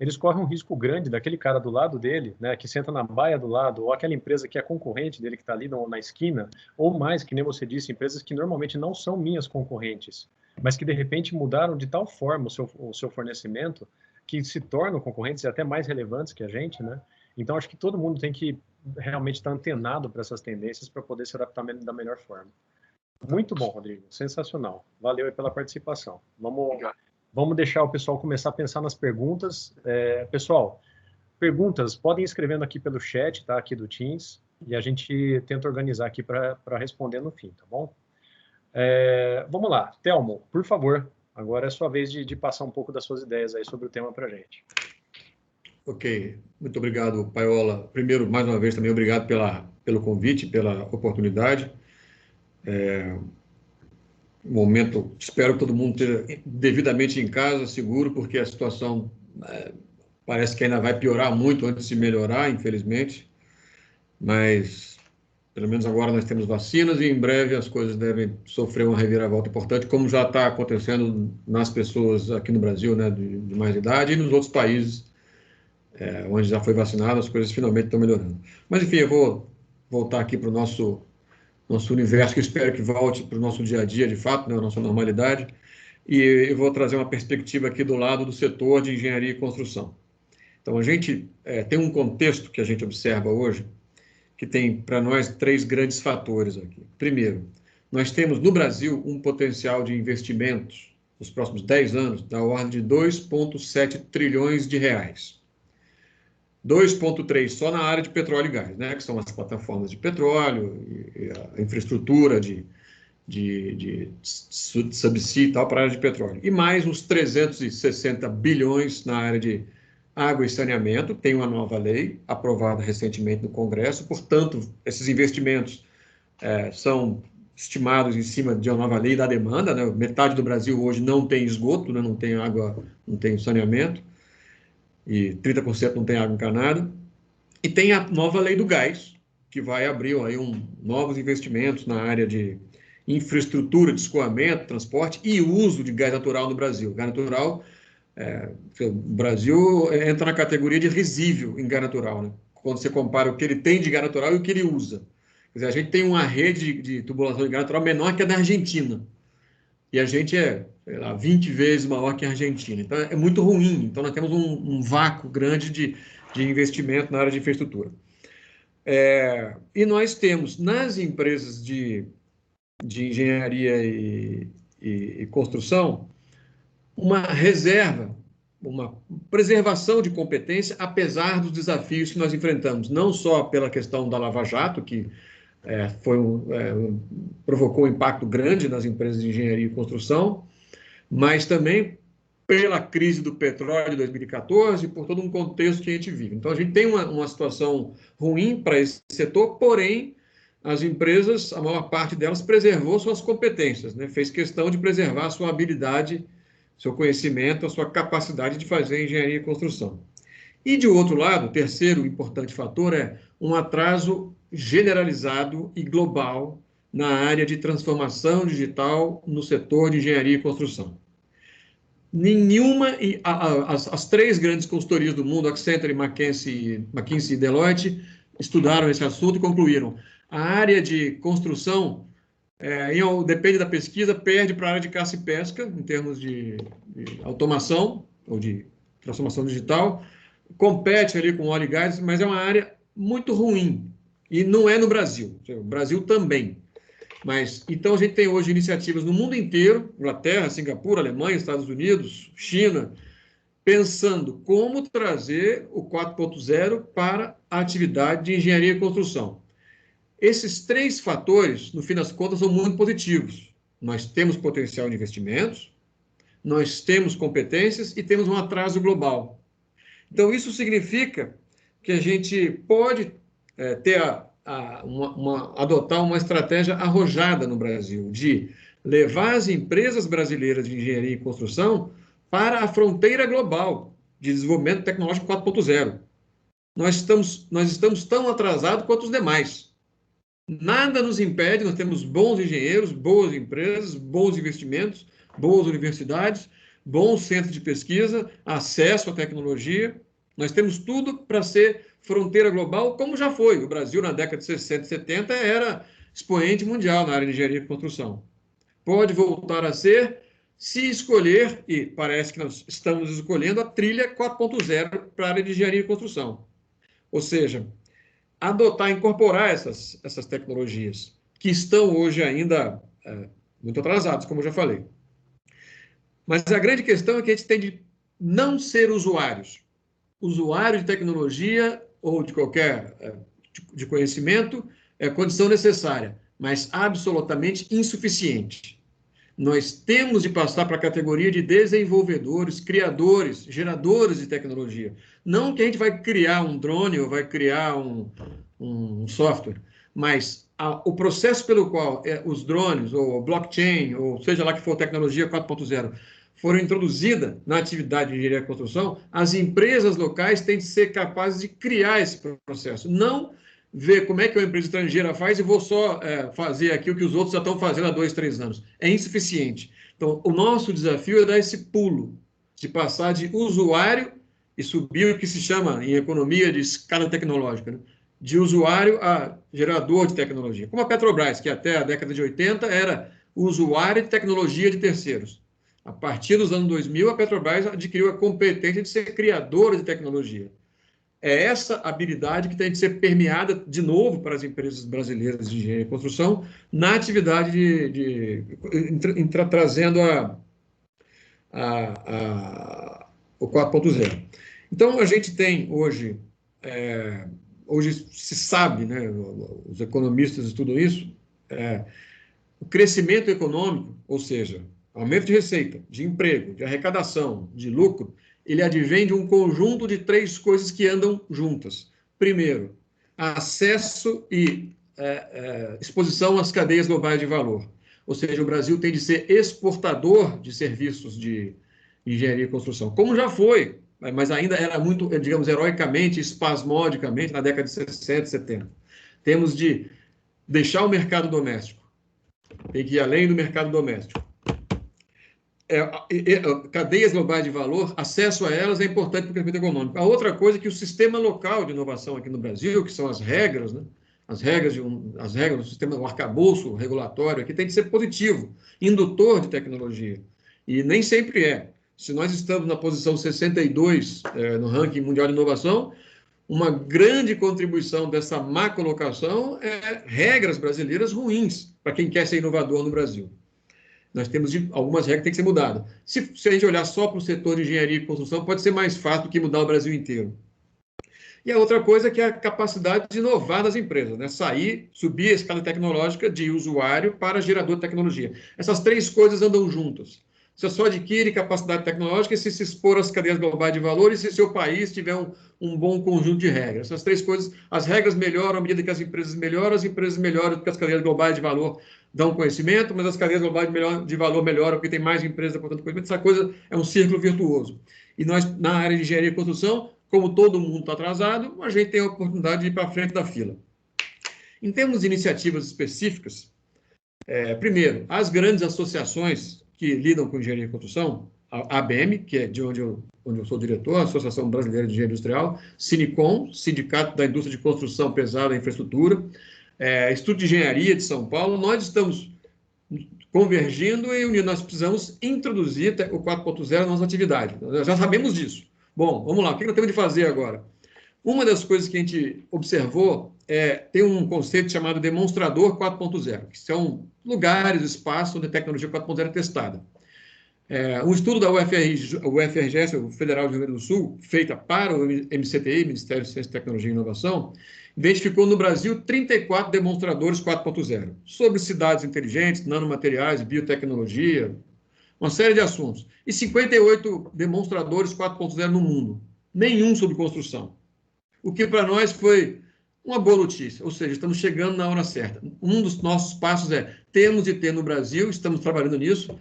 eles correm um risco grande daquele cara do lado dele, né, que senta na baia do lado, ou aquela empresa que é concorrente dele, que está ali na esquina, ou mais, que nem você disse, empresas que normalmente não são minhas concorrentes, mas que de repente mudaram de tal forma o seu fornecimento que se tornam concorrentes e até mais relevantes que a gente, né? Então, acho que todo mundo tem que realmente estar antenado para essas tendências para poder se adaptar da melhor forma. Muito bom, Rodrigo. Sensacional. Valeu aí pela participação. Vamos deixar o pessoal começar a pensar nas perguntas. Pessoal, perguntas podem ir escrevendo aqui pelo chat, tá? Aqui do Teams, e a gente tenta organizar aqui para responder no fim, tá bom? Vamos lá. Telmo, por favor, agora é a sua vez de passar um pouco das suas ideias aí sobre o tema para a gente. Ok. Muito obrigado, Paiola. Primeiro, mais uma vez, também obrigado pelo convite, pela oportunidade. Momento, espero que todo mundo esteja devidamente em casa, seguro, porque a situação parece que ainda vai piorar muito antes de melhorar, infelizmente, mas pelo menos agora nós temos vacinas e em breve as coisas devem sofrer uma reviravolta importante, como já está acontecendo nas pessoas aqui no Brasil, né, de mais idade, e nos outros países onde já foi vacinado, as coisas finalmente estão melhorando. Mas, enfim, eu vou voltar aqui para o nosso universo, que eu espero que volte para o nosso dia a dia, de fato, né, a nossa normalidade, e eu vou trazer uma perspectiva aqui do lado do setor de engenharia e construção. Então, a gente tem um contexto que a gente observa hoje, que tem, para nós, 3 grandes fatores aqui. Primeiro, nós temos no Brasil um potencial de investimentos nos próximos 10 anos da ordem de 2,7 trilhões de reais. 2,3 só na área de petróleo e gás, né, que são as plataformas de petróleo e a infraestrutura de subsea e tal para a área de petróleo. E mais uns 360 bilhões na área de água e saneamento. Tem uma nova lei aprovada recentemente no Congresso, portanto, esses investimentos são estimados em cima de uma nova lei da demanda, né? Metade do Brasil hoje não tem esgoto, né? Não tem água, não tem saneamento, e 30% não tem água encanada. E tem a nova lei do gás, que vai abrir aí novos investimentos na área de infraestrutura de escoamento, transporte e uso de gás natural no Brasil. Gás natural, o Brasil entra na categoria de risível em gás natural, né? Quando você compara o que ele tem de gás natural e o que ele usa. Quer dizer, a gente tem uma rede de tubulação de gás natural menor que a da Argentina. E a gente sei lá, 20 vezes maior que a Argentina. Então, é muito ruim. Então, nós temos um vácuo grande de investimento na área de infraestrutura. E nós temos, nas empresas de engenharia e construção, uma reserva, uma preservação de competência, apesar dos desafios que nós enfrentamos, não só pela questão da Lava Jato, que provocou um impacto grande nas empresas de engenharia e construção, mas também pela crise do petróleo de 2014, por todo um contexto que a gente vive. Então, a gente tem uma situação ruim para esse setor, porém, as empresas, a maior parte delas, preservou suas competências, né? Fez questão de preservar a sua habilidade, seu conhecimento, a sua capacidade de fazer engenharia e construção. E, de outro lado, o terceiro importante fator é um atraso generalizado e global na área de transformação digital no setor de engenharia e construção. As três grandes consultorias do mundo, Accenture, McKinsey e Deloitte, estudaram esse assunto e concluíram: a área de construção, depende da pesquisa, perde para a área de caça e pesca, em termos de automação ou de transformação digital, compete ali com óleo e gás, mas é uma área muito ruim. E não é no Brasil. O Brasil também. Mas, então, a gente tem hoje iniciativas no mundo inteiro, Inglaterra, Singapura, Alemanha, Estados Unidos, China, pensando como trazer o 4.0 para a atividade de engenharia e construção. Esses três fatores, no fim das contas, são muito positivos. Nós temos potencial de investimentos, nós temos competências e temos um atraso global. Então, isso significa que a gente pode adotar uma estratégia arrojada no Brasil, de levar as empresas brasileiras de engenharia e construção para a fronteira global de desenvolvimento tecnológico 4.0. Nós estamos tão atrasados quanto os demais. Nada nos impede, nós temos bons engenheiros, boas empresas, bons investimentos, boas universidades, bons centros de pesquisa, acesso à tecnologia. Nós temos tudo para ser fronteira global, como já foi. O Brasil, na década de 60 e 70, era expoente mundial na área de engenharia e construção. Pode voltar a ser, se escolher, e parece que nós estamos escolhendo, a trilha 4.0 para a área de engenharia e construção. Ou seja, adotar, incorporar essas tecnologias, que estão hoje ainda muito atrasadas, como eu já falei. Mas a grande questão é que a gente tem de não ser usuários. Usuário de tecnologia ou de qualquer de conhecimento é condição necessária, mas absolutamente insuficiente. Nós temos de passar para a categoria de desenvolvedores, criadores, geradores de tecnologia. Não que a gente vai criar um drone ou vai criar um software, mas o processo pelo qual os drones, ou blockchain, ou seja lá que for tecnologia 4.0, foram introduzidas na atividade de engenharia e construção, as empresas locais têm de ser capazes de criar esse processo. Não ver como é que uma empresa estrangeira faz e vou só fazer aqui o que os outros já estão fazendo há 2, 3 anos. É insuficiente. Então, o nosso desafio é dar esse pulo, de passar de usuário e subir o que se chama, em economia, de escala tecnológica, né? De usuário a gerador de tecnologia. Como a Petrobras, que até a década de 80 era usuário de tecnologia de terceiros. A partir dos anos 2000, a Petrobras adquiriu a competência de ser criadora de tecnologia. É essa habilidade que tem de ser permeada de novo para as empresas brasileiras de engenharia e construção na atividade trazendo o 4.0. Então, a gente tem hoje se sabe, né, os economistas estudam isso, o crescimento econômico, ou seja, aumento de receita, de emprego, de arrecadação, de lucro, ele advém de um conjunto de 3 coisas que andam juntas. Primeiro, acesso e exposição às cadeias globais de valor. Ou seja, o Brasil tem de ser exportador de serviços de engenharia e construção, como já foi, mas ainda era muito, digamos, heroicamente, espasmodicamente, na década de 60, 70. Temos de deixar o mercado doméstico, tem que ir além do mercado doméstico. Cadeias globais de valor, acesso a elas é importante para o crescimento econômico. A outra coisa é que o sistema local de inovação aqui no Brasil, que são as regras, né? As regras do sistema, o arcabouço regulatório aqui tem que ser positivo, indutor de tecnologia. E nem sempre é. Se nós estamos na posição 62 no ranking mundial de inovação, uma grande contribuição dessa má colocação é regras brasileiras ruins para quem quer ser inovador no Brasil. Nós temos algumas regras que têm que ser mudadas. Se a gente olhar só para o setor de engenharia e construção, pode ser mais fácil do que mudar o Brasil inteiro. E a outra coisa que é a capacidade de inovar das empresas, né? Subir a escala tecnológica de usuário para gerador de tecnologia. Essas três coisas andam juntas. Você só adquire capacidade tecnológica se se expor às cadeias globais de valor e se seu país tiver um bom conjunto de regras. Essas três coisas, as regras melhoram à medida que as empresas melhoram porque as cadeias globais de valor dão conhecimento, mas as cadeias globais de valor melhoram porque tem mais empresas portanto conhecimento. Essa coisa é um círculo virtuoso. E nós, na área de engenharia e construção, como todo mundo está atrasado, a gente tem a oportunidade de ir para a frente da fila. Em termos de iniciativas específicas, primeiro, as grandes associações que lidam com engenharia e construção, a ABM, que é de onde eu sou diretor, a Associação Brasileira de Engenharia Industrial, Sinicom, Sindicato da Indústria de Construção Pesada e Infraestrutura, Instituto de Engenharia de São Paulo, nós estamos convergindo e unindo. Nós precisamos introduzir o 4.0 na nossa atividade. Nós já sabemos disso. Bom, vamos lá, o que nós temos de fazer agora? Uma das coisas que a gente observou tem um conceito chamado demonstrador 4.0, que são lugares, espaços onde a tecnologia 4.0 é testada. Um estudo da UFRGS, o Federal do Rio Grande do Sul, feita para o MCTI, Ministério de Ciência, Tecnologia e Inovação, identificou no Brasil 34 demonstradores 4.0, sobre cidades inteligentes, nanomateriais, biotecnologia, uma série de assuntos. E 58 demonstradores 4.0 no mundo, nenhum sobre construção. O que para nós foi uma boa notícia, ou seja, estamos chegando na hora certa. Um dos nossos passos temos de ter no Brasil, estamos trabalhando nisso,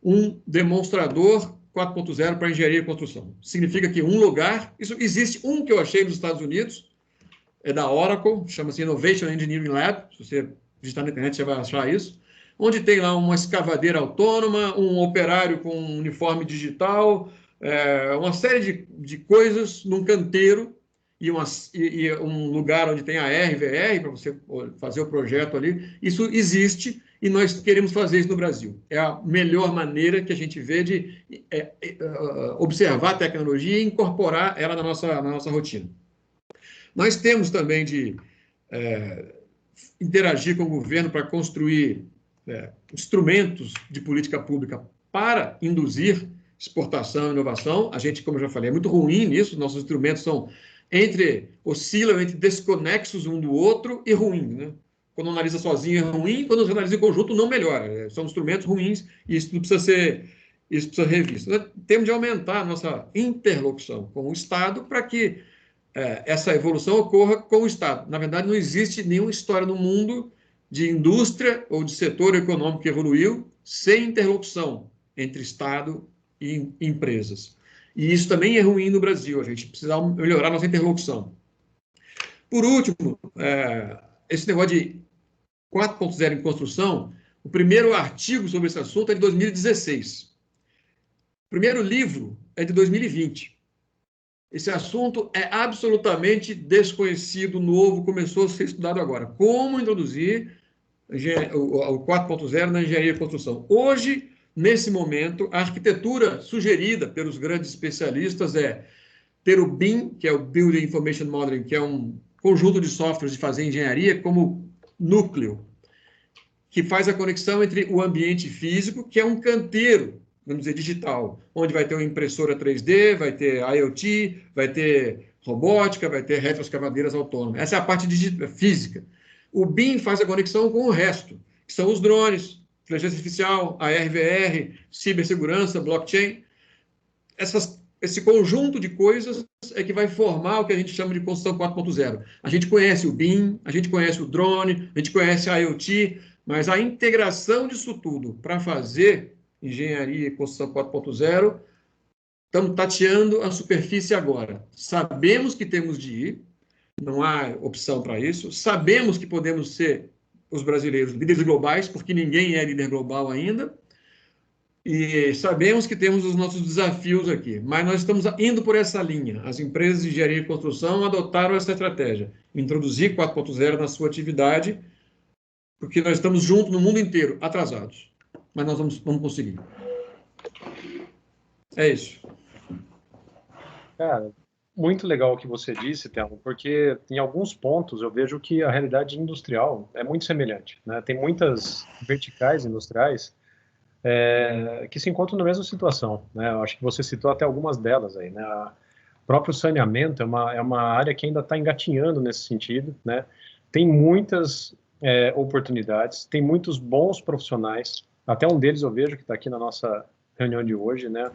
um demonstrador 4.0 para engenharia e construção. Significa que um lugar, isso existe um que eu achei nos Estados Unidos, é da Oracle, chama-se Innovation Engineering Lab, se você digitar na internet você vai achar isso, onde tem lá uma escavadeira autônoma, um operário com um uniforme digital, uma série de coisas num canteiro e um lugar onde tem a RVR para você fazer o projeto ali. Isso existe e nós queremos fazer isso no Brasil. É a melhor maneira que a gente vê de observar a tecnologia e incorporar ela na nossa rotina. Nós temos também de interagir com o governo para construir instrumentos de política pública para induzir exportação e inovação. A gente, como eu já falei, é muito ruim nisso, nossos instrumentos oscilam entre desconexos um do outro e ruim, né? Quando analisa sozinho é ruim, quando você analisa em conjunto não melhora. São instrumentos ruins e isso precisa ser revisto. Nós temos de aumentar a nossa interlocução com o Estado para que essa evolução ocorra com o Estado. Na verdade, não existe nenhuma história no mundo de indústria ou de setor econômico que evoluiu sem interlocução entre Estado e empresas. E isso também é ruim no Brasil, a gente precisa melhorar nossa interlocução. Por último, esse negócio de 4.0 em construção, o primeiro artigo sobre esse assunto é de 2016. O primeiro livro é de 2020. Esse assunto é absolutamente desconhecido, novo, começou a ser estudado agora. Como introduzir o 4.0 na engenharia e construção. Hoje, nesse momento, a arquitetura sugerida pelos grandes especialistas é ter o BIM, que é o Building Information Modeling, que é um conjunto de softwares de fazer engenharia, como núcleo, que faz a conexão entre o ambiente físico, que é um canteiro, vamos dizer, digital, onde vai ter uma impressora 3D, vai ter IoT, vai ter robótica, vai ter retroescavadeiras autônomas. Essa é a parte física. O BIM faz a conexão com o resto, que são os drones, inteligência artificial, a RVR, cibersegurança, blockchain. Esse conjunto de coisas é que vai formar o que a gente chama de construção 4.0. A gente conhece o BIM, a gente conhece o drone, a gente conhece a IoT, mas a integração disso tudo para fazer engenharia e construção 4.0, estamos tateando a superfície agora. Sabemos que temos de ir, não há opção para isso. Sabemos que podemos ser, os brasileiros, líderes globais, porque ninguém é líder global ainda. E sabemos que temos os nossos desafios aqui, mas nós estamos indo por essa linha. As empresas de engenharia e construção adotaram essa estratégia, introduzir 4.0 na sua atividade, porque nós estamos juntos no mundo inteiro, atrasados. Mas nós vamos conseguir. É isso. Cara, muito legal o que você disse, Telmo, porque em alguns pontos eu vejo que a realidade industrial é muito semelhante, né? Tem muitas verticais industriais que se encontram na mesma situação, né? Eu acho que você citou até algumas delas aí, né? próprio saneamento é uma área que ainda está engatinhando nesse sentido, né? Tem muitas oportunidades, tem muitos bons profissionais, até um deles eu vejo que está aqui na nossa reunião de hoje, né?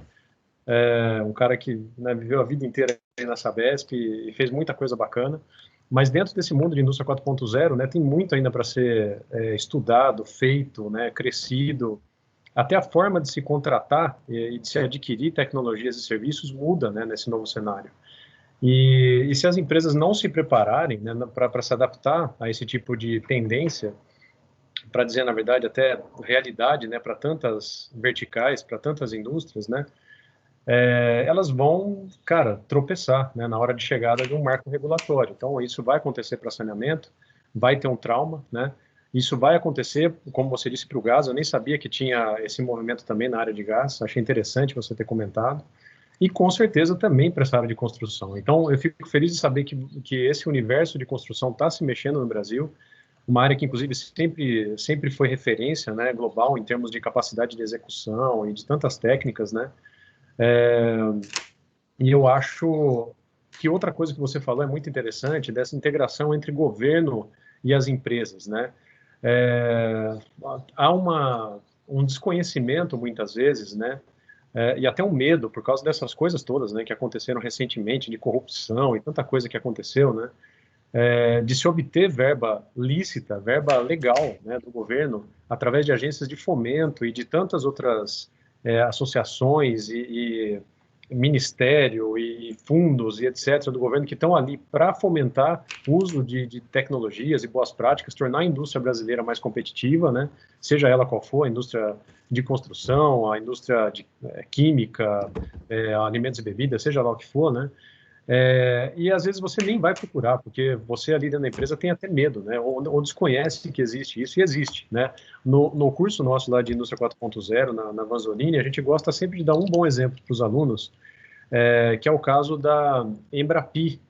Um cara que, né, viveu a vida inteira na Sabesp e fez muita coisa bacana, mas dentro desse mundo de indústria 4.0, né, tem muito ainda para ser estudado, feito, né, crescido. Até a forma de se contratar e de se adquirir tecnologias e serviços muda, né, nesse novo cenário. E se as empresas não se prepararem, né, para se adaptar a esse tipo de tendência, para dizer, na verdade, até realidade, né, para tantas verticais, para tantas indústrias, né, elas vão, cara, tropeçar, né, na hora de chegada de um marco regulatório. Então, isso vai acontecer para saneamento, vai ter um trauma, né? Isso vai acontecer, como você disse, para o gás. Eu nem sabia que tinha esse movimento também na área de gás. Achei interessante você ter comentado. E, com certeza, também para essa área de construção. Então, eu fico feliz de saber que esse universo de construção está se mexendo no Brasil, uma área que, inclusive, sempre foi referência, né, global em termos de capacidade de execução e de tantas técnicas, né? E eu acho que outra coisa que você falou é muito interessante, dessa integração entre governo e as empresas, né? Há um desconhecimento, muitas vezes, né? E até um medo, por causa dessas coisas todas, né, que aconteceram recentemente, de corrupção e tanta coisa que aconteceu, né? De se obter verba lícita, verba legal, né, do governo, através de agências de fomento e de tantas outras associações e ministério e fundos e etc. do governo que estão ali para fomentar o uso de tecnologias e boas práticas, tornar a indústria brasileira mais competitiva, né? Seja ela qual for, a indústria de construção, a indústria de química, alimentos e bebidas, seja lá o que for, né? E às vezes você nem vai procurar, porque você ali dentro da empresa tem até medo, né? Ou desconhece que existe isso, e existe, né? No curso nosso lá de Indústria 4.0, na Vanzolini, a gente gosta sempre de dar um bom exemplo para os alunos, que é o caso da Embrapi.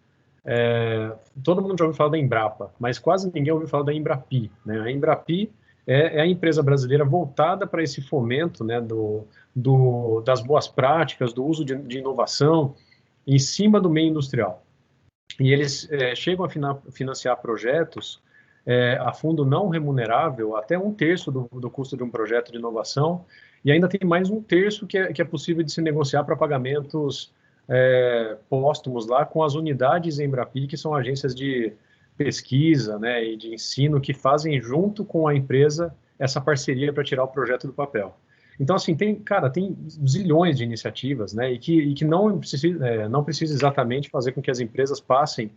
Todo mundo já ouviu falar da Embrapa, mas quase ninguém ouviu falar da Embrapi, né? A Embrapi é a empresa brasileira voltada para esse fomento, né, das boas práticas, do uso de inovação, em cima do meio industrial. E eles chegam a financiar projetos a fundo não remunerável, até 1/3 do custo de um projeto de inovação, e ainda tem mais 1/3 que é possível de se negociar para pagamentos póstumos lá com as unidades Embrapi, que são agências de pesquisa, né, e de ensino que fazem junto com a empresa essa parceria para tirar o projeto do papel. Então, assim, tem zilhões de iniciativas, né, e que não precisa exatamente fazer com que as empresas passem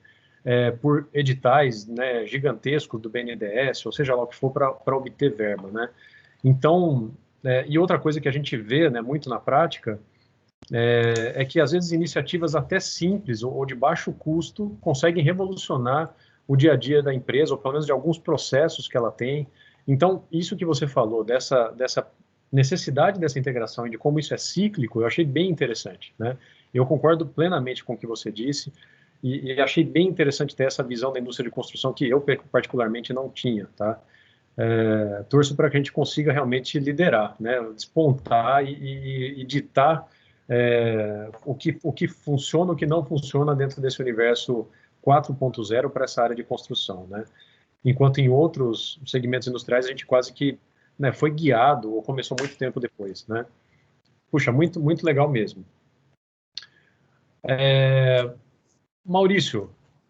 por editais, né, gigantescos do BNDES, ou seja lá o que for, para obter verba, né. Então, e outra coisa que a gente vê, né, muito na prática, é que às vezes iniciativas até simples ou de baixo custo conseguem revolucionar o dia a dia da empresa, ou pelo menos de alguns processos que ela tem. Então, isso que você falou, dessa necessidade dessa integração e de como isso é cíclico, eu achei bem interessante, né? Eu concordo plenamente com o que você disse e achei bem interessante ter essa visão da indústria de construção que eu particularmente não tinha, tá? Torço para que a gente consiga realmente liderar, né? Despontar e ditar o que funciona, o que não funciona dentro desse universo 4.0 para essa área de construção, né? Enquanto em outros segmentos industriais a gente quase que, né, foi guiado ou começou muito tempo depois, né? Puxa, muito, muito legal mesmo. Maurício,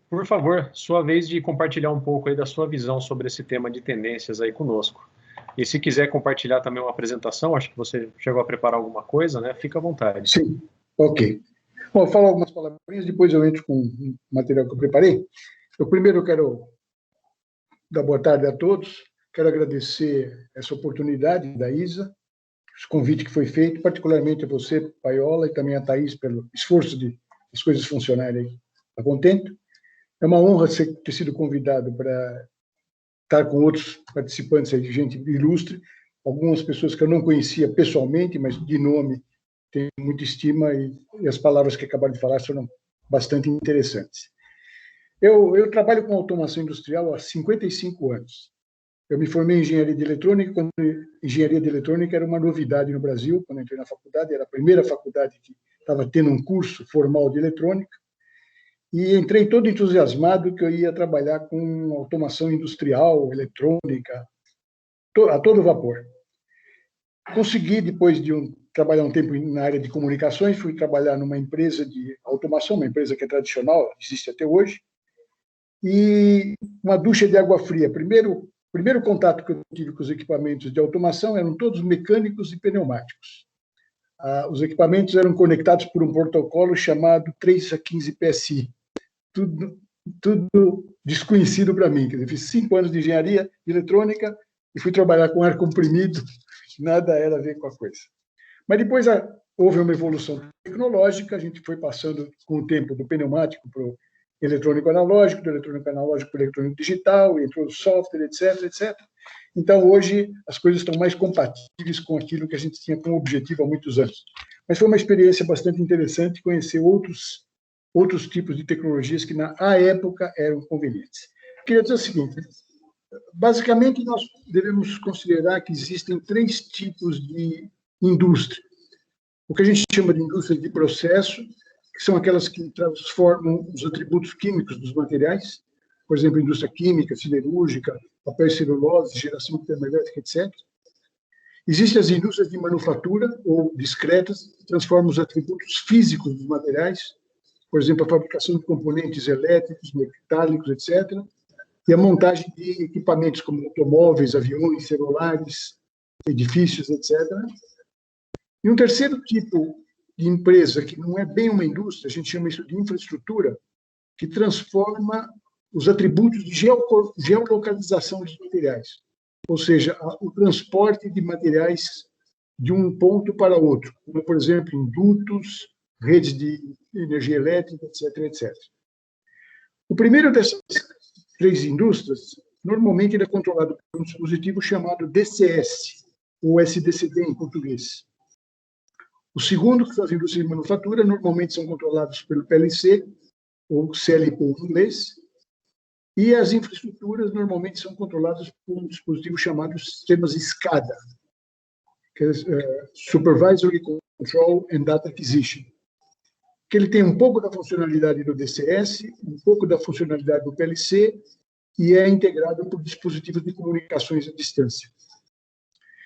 por favor, sua vez de compartilhar um pouco aí da sua visão sobre esse tema de tendências aí conosco. E se quiser compartilhar também uma apresentação, acho que você chegou a preparar alguma coisa, né? Fica à vontade. Sim, ok. Bom, eu falo algumas palavrinhas, depois eu entro com o material que eu preparei. Primeiro eu quero dar boa tarde a todos. Quero agradecer essa oportunidade da ISA, o convite que foi feito, particularmente a você, Paiola, e também a Thaís, pelo esforço de as coisas funcionarem aí. Está contente? É uma honra ter sido convidado para estar com outros participantes aí, de gente ilustre, algumas pessoas que eu não conhecia pessoalmente, mas de nome tenho muita estima e as palavras que acabaram de falar foram bastante interessantes. Eu trabalho com automação industrial há 55 anos. Eu me formei em engenharia de eletrônica, quando engenharia de eletrônica era uma novidade no Brasil, quando entrei na faculdade, era a primeira faculdade que estava tendo um curso formal de eletrônica, e entrei todo entusiasmado que eu ia trabalhar com automação industrial, eletrônica, a todo vapor. Consegui, depois de trabalhar um tempo na área de comunicações, fui trabalhar numa empresa de automação, uma empresa que é tradicional, existe até hoje, e uma ducha de água fria. Primeiro contato que eu tive com os equipamentos de automação eram todos mecânicos e pneumáticos. Os equipamentos eram conectados por um protocolo chamado 3 a 15 PSI. Tudo desconhecido para mim. Quer dizer, fiz 5 anos de engenharia eletrônica e fui trabalhar com ar comprimido, nada era a ver com a coisa. Mas depois houve uma evolução tecnológica, a gente foi passando com o tempo do pneumático para o eletrônico analógico, do eletrônico analógico para o eletrônico digital, entrou o software, etc, etc. Então, hoje, as coisas estão mais compatíveis com aquilo que a gente tinha como objetivo há muitos anos. Mas foi uma experiência bastante interessante conhecer outros tipos de tecnologias que, na época, eram convenientes. Queria dizer o seguinte, basicamente, nós devemos considerar que existem 3 tipos de indústria. O que a gente chama de indústria de processo, que são aquelas que transformam os atributos químicos dos materiais, por exemplo, indústria química, siderúrgica, papel e celulose, geração termoelétrica, etc. Existem as indústrias de manufatura, ou discretas, que transformam os atributos físicos dos materiais, por exemplo, a fabricação de componentes elétricos, metálicos, etc., e a montagem de equipamentos como automóveis, aviões, celulares, edifícios, etc. E um terceiro tipo de empresa, que não é bem uma indústria, a gente chama isso de infraestrutura, que transforma os atributos de geolocalização dos materiais, ou seja, o transporte de materiais de um ponto para outro, como, por exemplo, em dutos, redes de energia elétrica, etc, etc. O primeiro dessas 3 indústrias, normalmente ele é controlado por um dispositivo chamado DCS, ou SDCD em português. O segundo, que são as indústrias de manufatura, normalmente são controlados pelo PLC, ou CLP em inglês, e as infraestruturas normalmente são controladas por um dispositivo chamado sistemas SCADA, que é Supervisory Control and Data Acquisition, que ele tem um pouco da funcionalidade do DCS, um pouco da funcionalidade do PLC, e é integrado por dispositivos de comunicações à distância.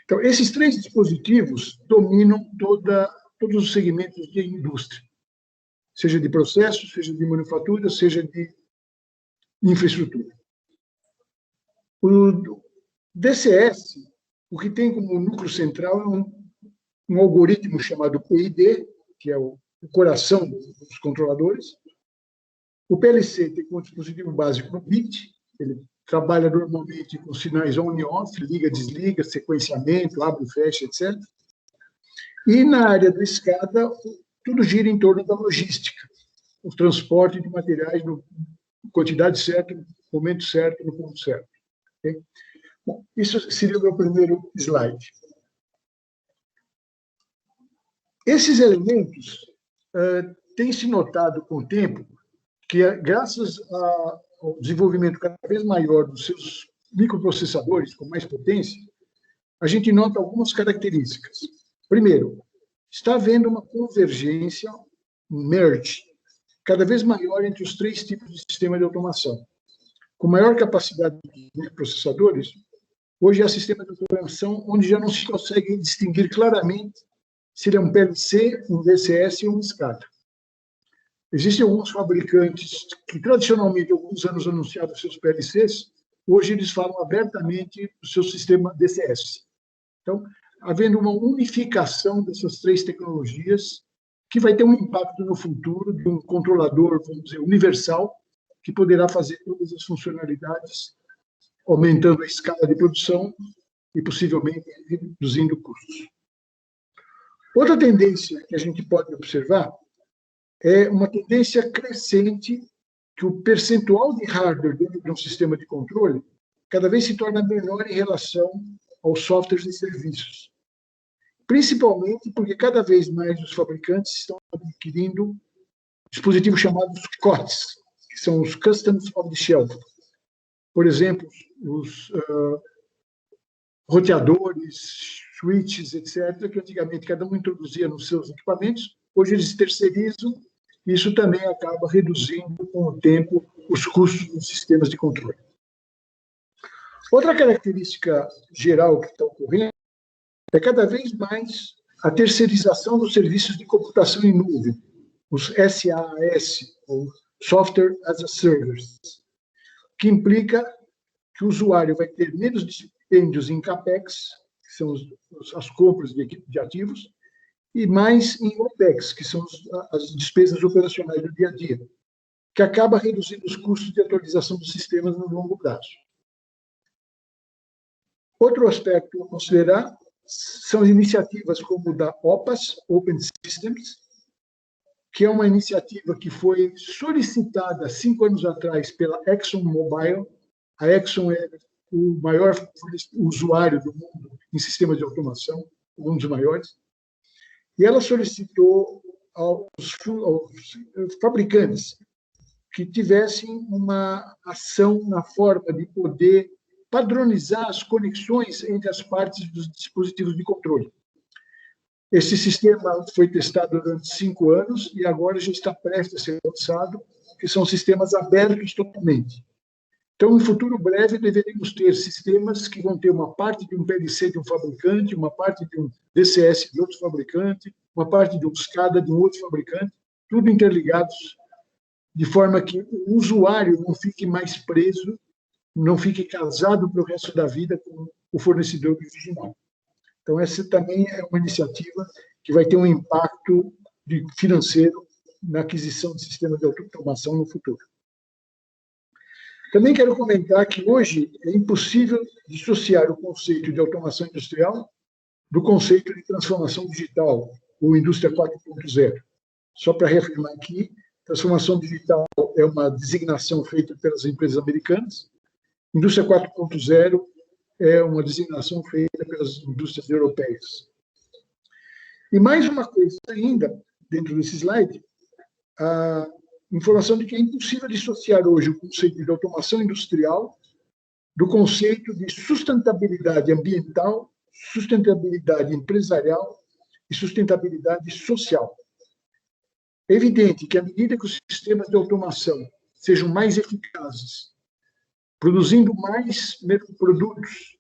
Então, esses 3 dispositivos dominam todos os segmentos de indústria, seja de processo, seja de manufatura, seja de infraestrutura. O DCS, o que tem como núcleo central é um algoritmo chamado PID, que é o coração dos controladores. O PLC tem como dispositivo básico o BIT, ele trabalha normalmente com sinais on e off, liga, desliga, sequenciamento, abre, fecha, etc. E na área do SCADA, tudo gira em torno da logística, o transporte de materiais na quantidade certa, no momento certo, no ponto certo. Okay? Bom, isso seria o meu primeiro slide. Esses elementos têm se notado com o tempo que, graças ao desenvolvimento cada vez maior dos seus microprocessadores com mais potência, a gente nota algumas características. Primeiro, está havendo uma convergência, um merge, cada vez maior entre os 3 tipos de sistema de automação. Com maior capacidade de microprocessadores, hoje há sistema de automação onde já não se consegue distinguir claramente se ele é um PLC, um DCS ou um SCADA. Existem alguns fabricantes que, tradicionalmente, há alguns anos anunciaram seus PLCs, hoje eles falam abertamente do seu sistema DCS. Então, havendo uma unificação dessas 3 tecnologias, que vai ter um impacto no futuro de um controlador, vamos dizer, universal, que poderá fazer todas as funcionalidades, aumentando a escala de produção e, possivelmente, reduzindo custos. Outra tendência que a gente pode observar é uma tendência crescente que o percentual de hardware dentro de um sistema de controle cada vez se torna menor em relação aos softwares e serviços. Principalmente porque cada vez mais os fabricantes estão adquirindo dispositivos chamados COTS, que são os Customs of the Shelf. Por exemplo, os roteadores, switches, etc., que antigamente cada um introduzia nos seus equipamentos, hoje eles terceirizam Isso também acaba reduzindo, com o tempo, os custos dos sistemas de controle. Outra característica geral que está ocorrendo é cada vez mais a terceirização dos serviços de computação em nuvem, os SaaS, ou Software as a Service, que implica que o usuário vai ter menos dispêndios em CAPEX, que são as compras de ativos, e mais em OPEX, que são as despesas operacionais do dia a dia, que acaba reduzindo os custos de atualização dos sistemas no longo prazo. Outro aspecto a considerar são iniciativas como o da OPAS, Open Systems, que é uma iniciativa que foi solicitada 5 anos atrás pela ExxonMobil. A Exxon é o maior usuário do mundo em sistemas de automação, um dos maiores, e ela solicitou aos fabricantes que tivessem uma ação na forma de poder padronizar as conexões entre as partes dos dispositivos de controle. Esse sistema foi testado durante 5 anos e agora já está prestes a ser lançado, que são sistemas abertos totalmente. Então, em futuro breve, deveremos ter sistemas que vão ter uma parte de um PLC de um fabricante, uma parte de um DCS de outro fabricante, uma parte de um SCADA de um outro fabricante, tudo interligados, de forma que o usuário não fique mais preso, não fique casado para o resto da vida com o fornecedor original. Então, essa também é uma iniciativa que vai ter um impacto financeiro na aquisição de sistemas de automação no futuro. Também quero comentar que hoje é impossível dissociar o conceito de automação industrial do conceito de transformação digital, ou indústria 4.0. Só para reafirmar aqui, transformação digital é uma designação feita pelas empresas americanas, indústria 4.0 é uma designação feita pelas indústrias europeias. E mais uma coisa ainda, dentro desse slide, a informação de que é impossível dissociar hoje o conceito de automação industrial do conceito de sustentabilidade ambiental, sustentabilidade empresarial e sustentabilidade social. É evidente que, à medida que os sistemas de automação sejam mais eficazes, produzindo mais produtos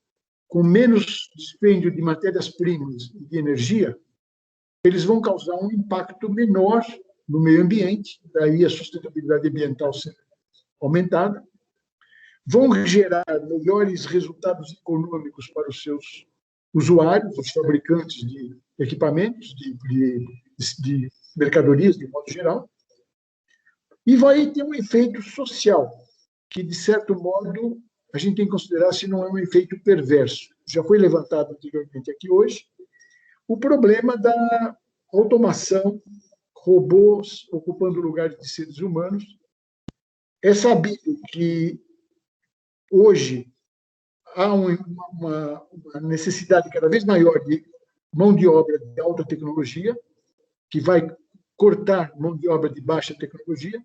com menos dispêndio de matérias-primas e de energia, eles vão causar um impacto menor no meio ambiente, daí a sustentabilidade ambiental ser aumentada, vão gerar melhores resultados econômicos para os seus usuários, os fabricantes de equipamentos, de mercadorias, de modo geral, e vai ter um efeito social, que, de certo modo, a gente tem que considerar se não é um efeito perverso. Já foi levantado anteriormente aqui hoje o problema da automação, robôs ocupando o lugar de seres humanos. É sabido que hoje há uma necessidade cada vez maior de mão de obra de alta tecnologia, que vai cortar mão de obra de baixa tecnologia.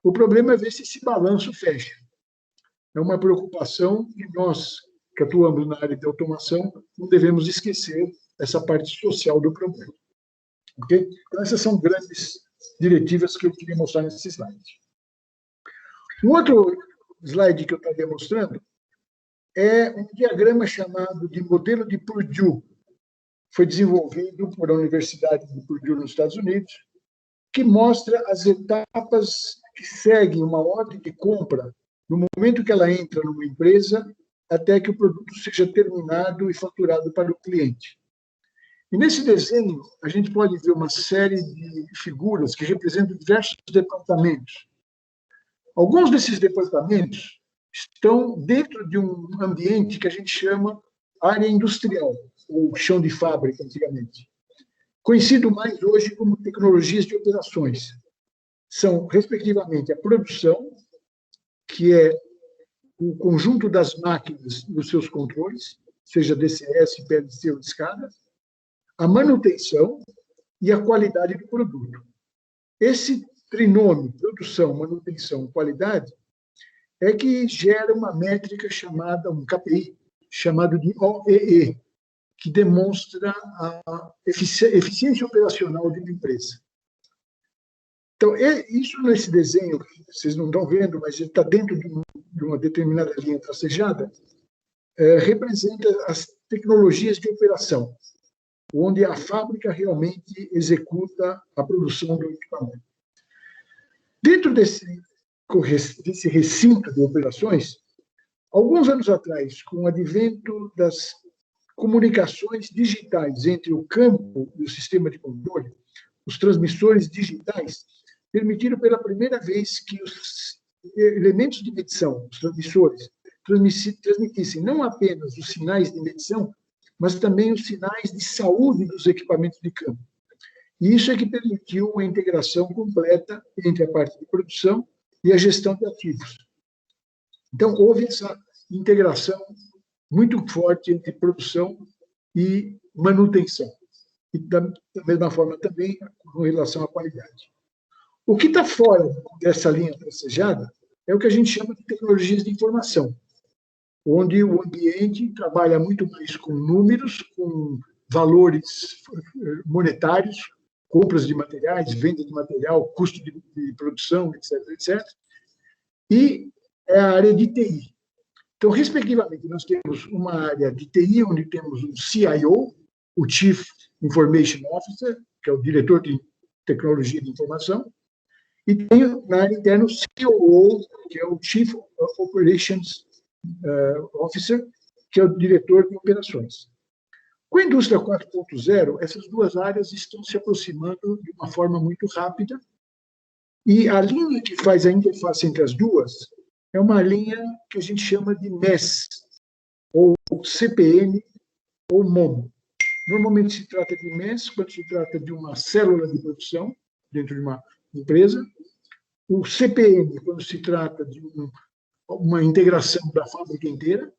O problema é ver se esse balanço fecha. É uma preocupação que nós, que atuamos na área de automação, não devemos esquecer essa parte social do problema. Okay? Então, essas são grandes diretivas que eu queria mostrar nesse slide. Um outro slide que eu estaria mostrando é um diagrama chamado de modelo de Purdue. Foi desenvolvido por a Universidade de Purdue, nos Estados Unidos, que mostra as etapas que seguem uma ordem de compra no momento que ela entra numa empresa até que o produto seja terminado e faturado para o cliente. E nesse desenho, a gente pode ver uma série de figuras que representam diversos departamentos. Alguns desses departamentos estão dentro de um ambiente que a gente chama área industrial, ou chão de fábrica, antigamente, conhecido mais hoje como tecnologias de operações. São, respectivamente, a produção, que é o conjunto das máquinas e os seus controles, seja DCS, PLC ou SCADA, a manutenção e a qualidade do produto. Esse trinômio, produção, manutenção, qualidade, é que gera uma métrica chamada, um KPI, chamado de OEE, que demonstra a eficiência operacional de uma empresa. Então, isso nesse desenho, vocês não estão vendo, mas ele está dentro de uma determinada linha tracejada, representa as tecnologias de operação, onde a fábrica realmente executa a produção do equipamento. Dentro desse recinto de operações, alguns anos atrás, com o advento das comunicações digitais entre o campo e o sistema de controle, os transmissores digitais permitiram pela primeira vez que os elementos de medição, os transmissores, transmitissem não apenas os sinais de medição, mas também os sinais de saúde dos equipamentos de campo. E isso é que permitiu uma integração completa entre a parte de produção e a gestão de ativos. Então, houve essa integração muito forte entre produção e manutenção. E, da mesma forma, também com relação à qualidade. O que está fora dessa linha tracejada é o que a gente chama de tecnologias de informação, onde o ambiente trabalha muito mais com números, com valores monetários, compras de materiais, venda de material, custo de produção, etc., etc. E é a área de TI. Então, respectivamente, nós temos uma área de TI, onde temos um CIO, o Chief Information Officer, que é o diretor de tecnologia de informação, e tem na área interna o COO, que é o Chief Operations Officer, que é o diretor de operações. Com a indústria 4.0, essas duas áreas estão se aproximando de uma forma muito rápida, e a linha que faz a interface entre as duas é uma linha que a gente chama de MES, ou CPN, ou MOM. Normalmente se trata de MES quando se trata de uma célula de produção dentro de uma empresa, o CPN quando se trata de uma integração da fábrica inteira,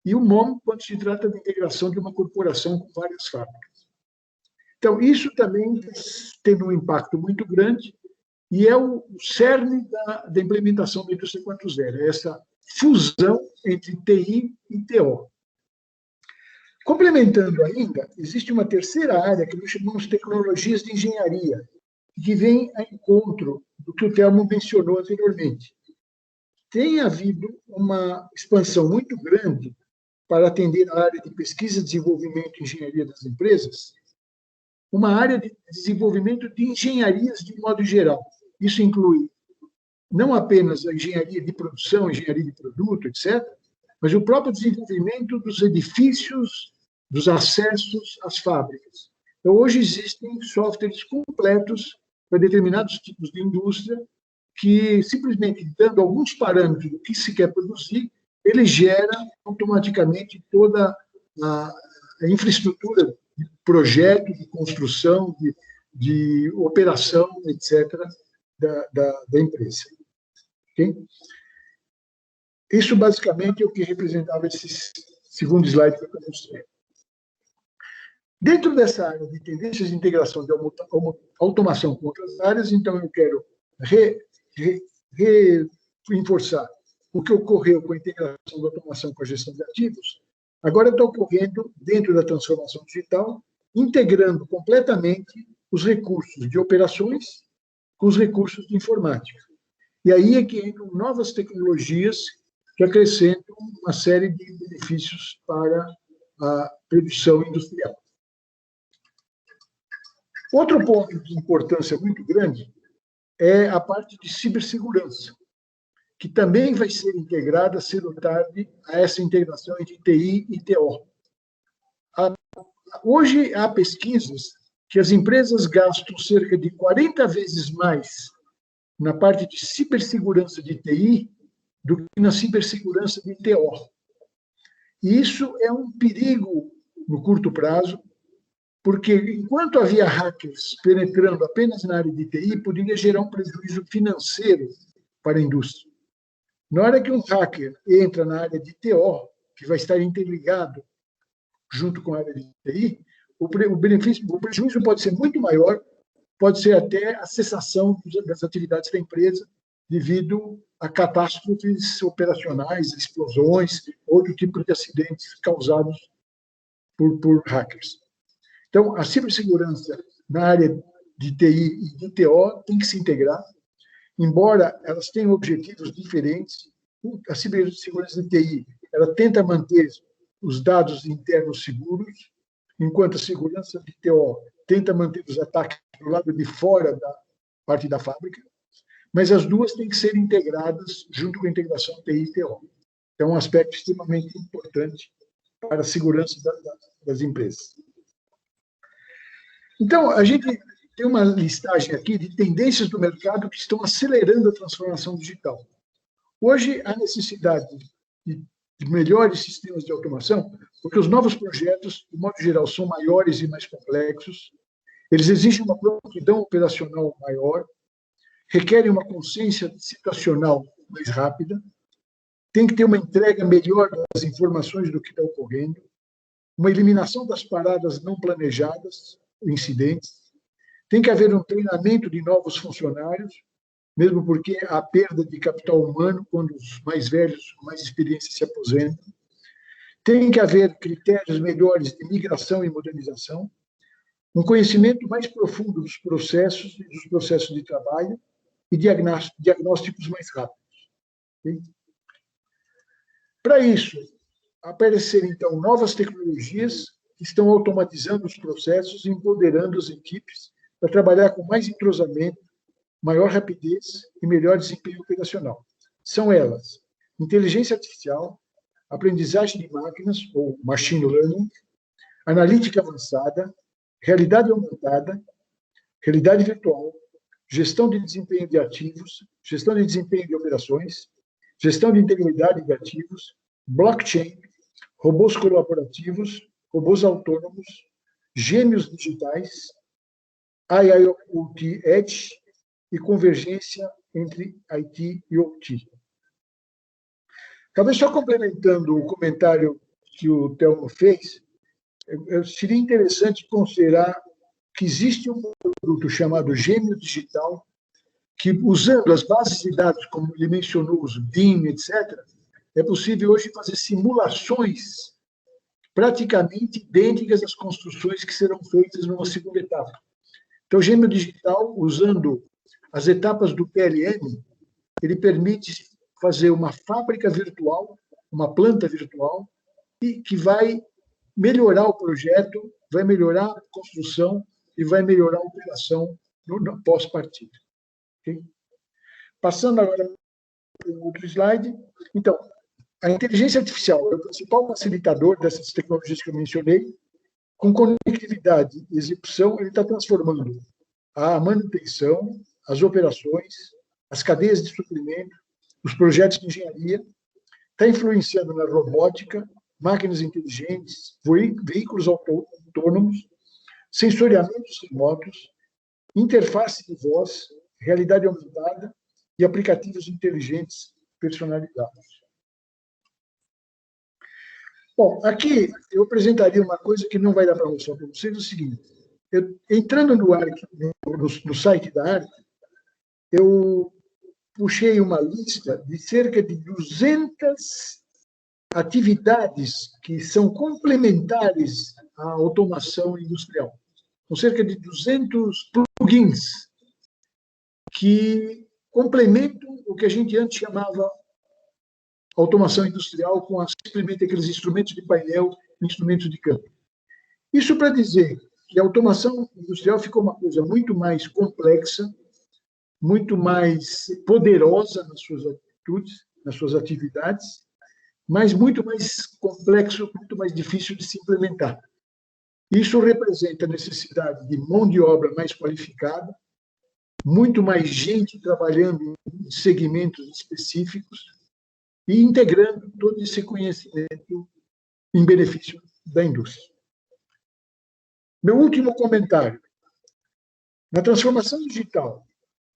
e o MOM quando se trata de integração de uma corporação com várias fábricas. Então, isso também tem um impacto muito grande e é o cerne da implementação da indústria 4.0, essa fusão entre TI e TO. Complementando ainda, existe uma terceira área que nós chamamos de tecnologias de engenharia, que vem a encontro do que o Telmo mencionou anteriormente. Tem havido uma expansão muito grande para atender a área de pesquisa, desenvolvimento e engenharia das empresas, uma área de desenvolvimento de engenharias de modo geral. Isso inclui não apenas a engenharia de produção, engenharia de produto, etc., mas o próprio desenvolvimento dos edifícios, dos acessos às fábricas. Então, hoje existem softwares completos para determinados tipos de indústria que, simplesmente dando alguns parâmetros do que se quer produzir, ele gera automaticamente toda a infraestrutura de projeto, de construção, de operação, etc., da empresa. Okay? Isso, basicamente, é o que representava esse segundo slide que eu mostrei. Dentro dessa área de tendências de integração de automação com outras áreas, então, eu quero reforçar o que ocorreu com a integração da automação com a gestão de ativos, agora está ocorrendo dentro da transformação digital, integrando completamente os recursos de operações com os recursos de informática. E aí é que entram novas tecnologias que acrescentam uma série de benefícios para a produção industrial. Outro ponto de importância muito grande é a parte de cibersegurança, que também vai ser integrada cedo ou tarde a essa integração entre TI e TO. Hoje, há pesquisas que as empresas gastam cerca de 40 vezes mais na parte de cibersegurança de TI do que na cibersegurança de TO. E isso é um perigo no curto prazo, porque enquanto havia hackers penetrando apenas na área de TI, poderia gerar um prejuízo financeiro para a indústria. Na hora que um hacker entra na área de TO, que vai estar interligado junto com a área de TI, o prejuízo pode ser muito maior, pode ser até a cessação das atividades da empresa devido a catástrofes operacionais, explosões, outro tipo de acidentes causados por hackers. Então, a cibersegurança na área de TI e de TO têm que se integrar, embora elas tenham objetivos diferentes. A cibersegurança de TI, ela tenta manter os dados internos seguros, enquanto a segurança de TO tenta manter os ataques do lado de fora da parte da fábrica, mas as duas têm que ser integradas junto com a integração TI e TO. É um aspecto extremamente importante para a segurança das empresas. Então, a gente tem uma listagem aqui de tendências do mercado que estão acelerando a transformação digital. Hoje, há necessidade de melhores sistemas de automação, porque os novos projetos, de modo geral, são maiores e mais complexos, eles exigem uma prontidão operacional maior, requerem uma consciência situacional mais rápida, tem que ter uma entrega melhor das informações do que está ocorrendo, uma eliminação das paradas não planejadas, incidentes, tem que haver um treinamento de novos funcionários, mesmo porque há perda de capital humano quando os mais velhos, com mais experiência, se aposentam. Tem que haver critérios melhores de migração e modernização, um conhecimento mais profundo dos processos de trabalho e diagnósticos mais rápidos. Okay? Para isso, apareceram, então, novas tecnologias que estão automatizando os processos e empoderando as equipes para trabalhar com mais entrosamento, maior rapidez e melhor desempenho operacional. São elas: inteligência artificial, aprendizagem de máquinas, ou machine learning, analítica avançada, realidade aumentada, realidade virtual, gestão de desempenho de ativos, gestão de desempenho de operações, gestão de integridade de ativos, blockchain, robôs colaborativos, robôs autônomos, gêmeos digitais, IoT Edge e convergência entre IT e OT. Talvez só complementando o comentário que o Telmo fez, seria interessante considerar que existe um produto chamado Gêmeo Digital, que, usando as bases de dados, como ele mencionou, os BIM, etc., é possível hoje fazer simulações praticamente idênticas às construções que serão feitas numa segunda etapa. Então, o Gêmeo Digital, usando as etapas do PLM, ele permite fazer uma fábrica virtual, uma planta virtual, e que vai melhorar o projeto, vai melhorar a construção e vai melhorar a operação no pós-partida. Okay? Passando agora para o outro slide. Então, a inteligência artificial é o principal facilitador dessas tecnologias que eu mencionei. Com conectividade e execução, ele está transformando a manutenção, as operações, as cadeias de suprimento, os projetos de engenharia, está influenciando na robótica, máquinas inteligentes, veículos autônomos, sensoriamentos remotos, interface de voz, realidade aumentada e aplicativos inteligentes personalizados. Bom, aqui eu apresentaria uma coisa que não vai dar para mostrar para vocês, o seguinte: entrando no site da ARC, eu puxei uma lista de cerca de 200 atividades que são complementares à automação industrial. São cerca de 200 plugins que complementam o que a gente antes chamava automação industrial, com simplesmente aqueles instrumentos de painel, instrumentos de campo. Isso para dizer que a automação industrial ficou uma coisa muito mais complexa, muito mais poderosa nas suas atitudes, nas suas atividades, mas muito mais complexo, muito mais difícil de se implementar. Isso representa a necessidade de mão de obra mais qualificada, muito mais gente trabalhando em segmentos específicos e integrando todo esse conhecimento em benefício da indústria. Meu último comentário. Na transformação digital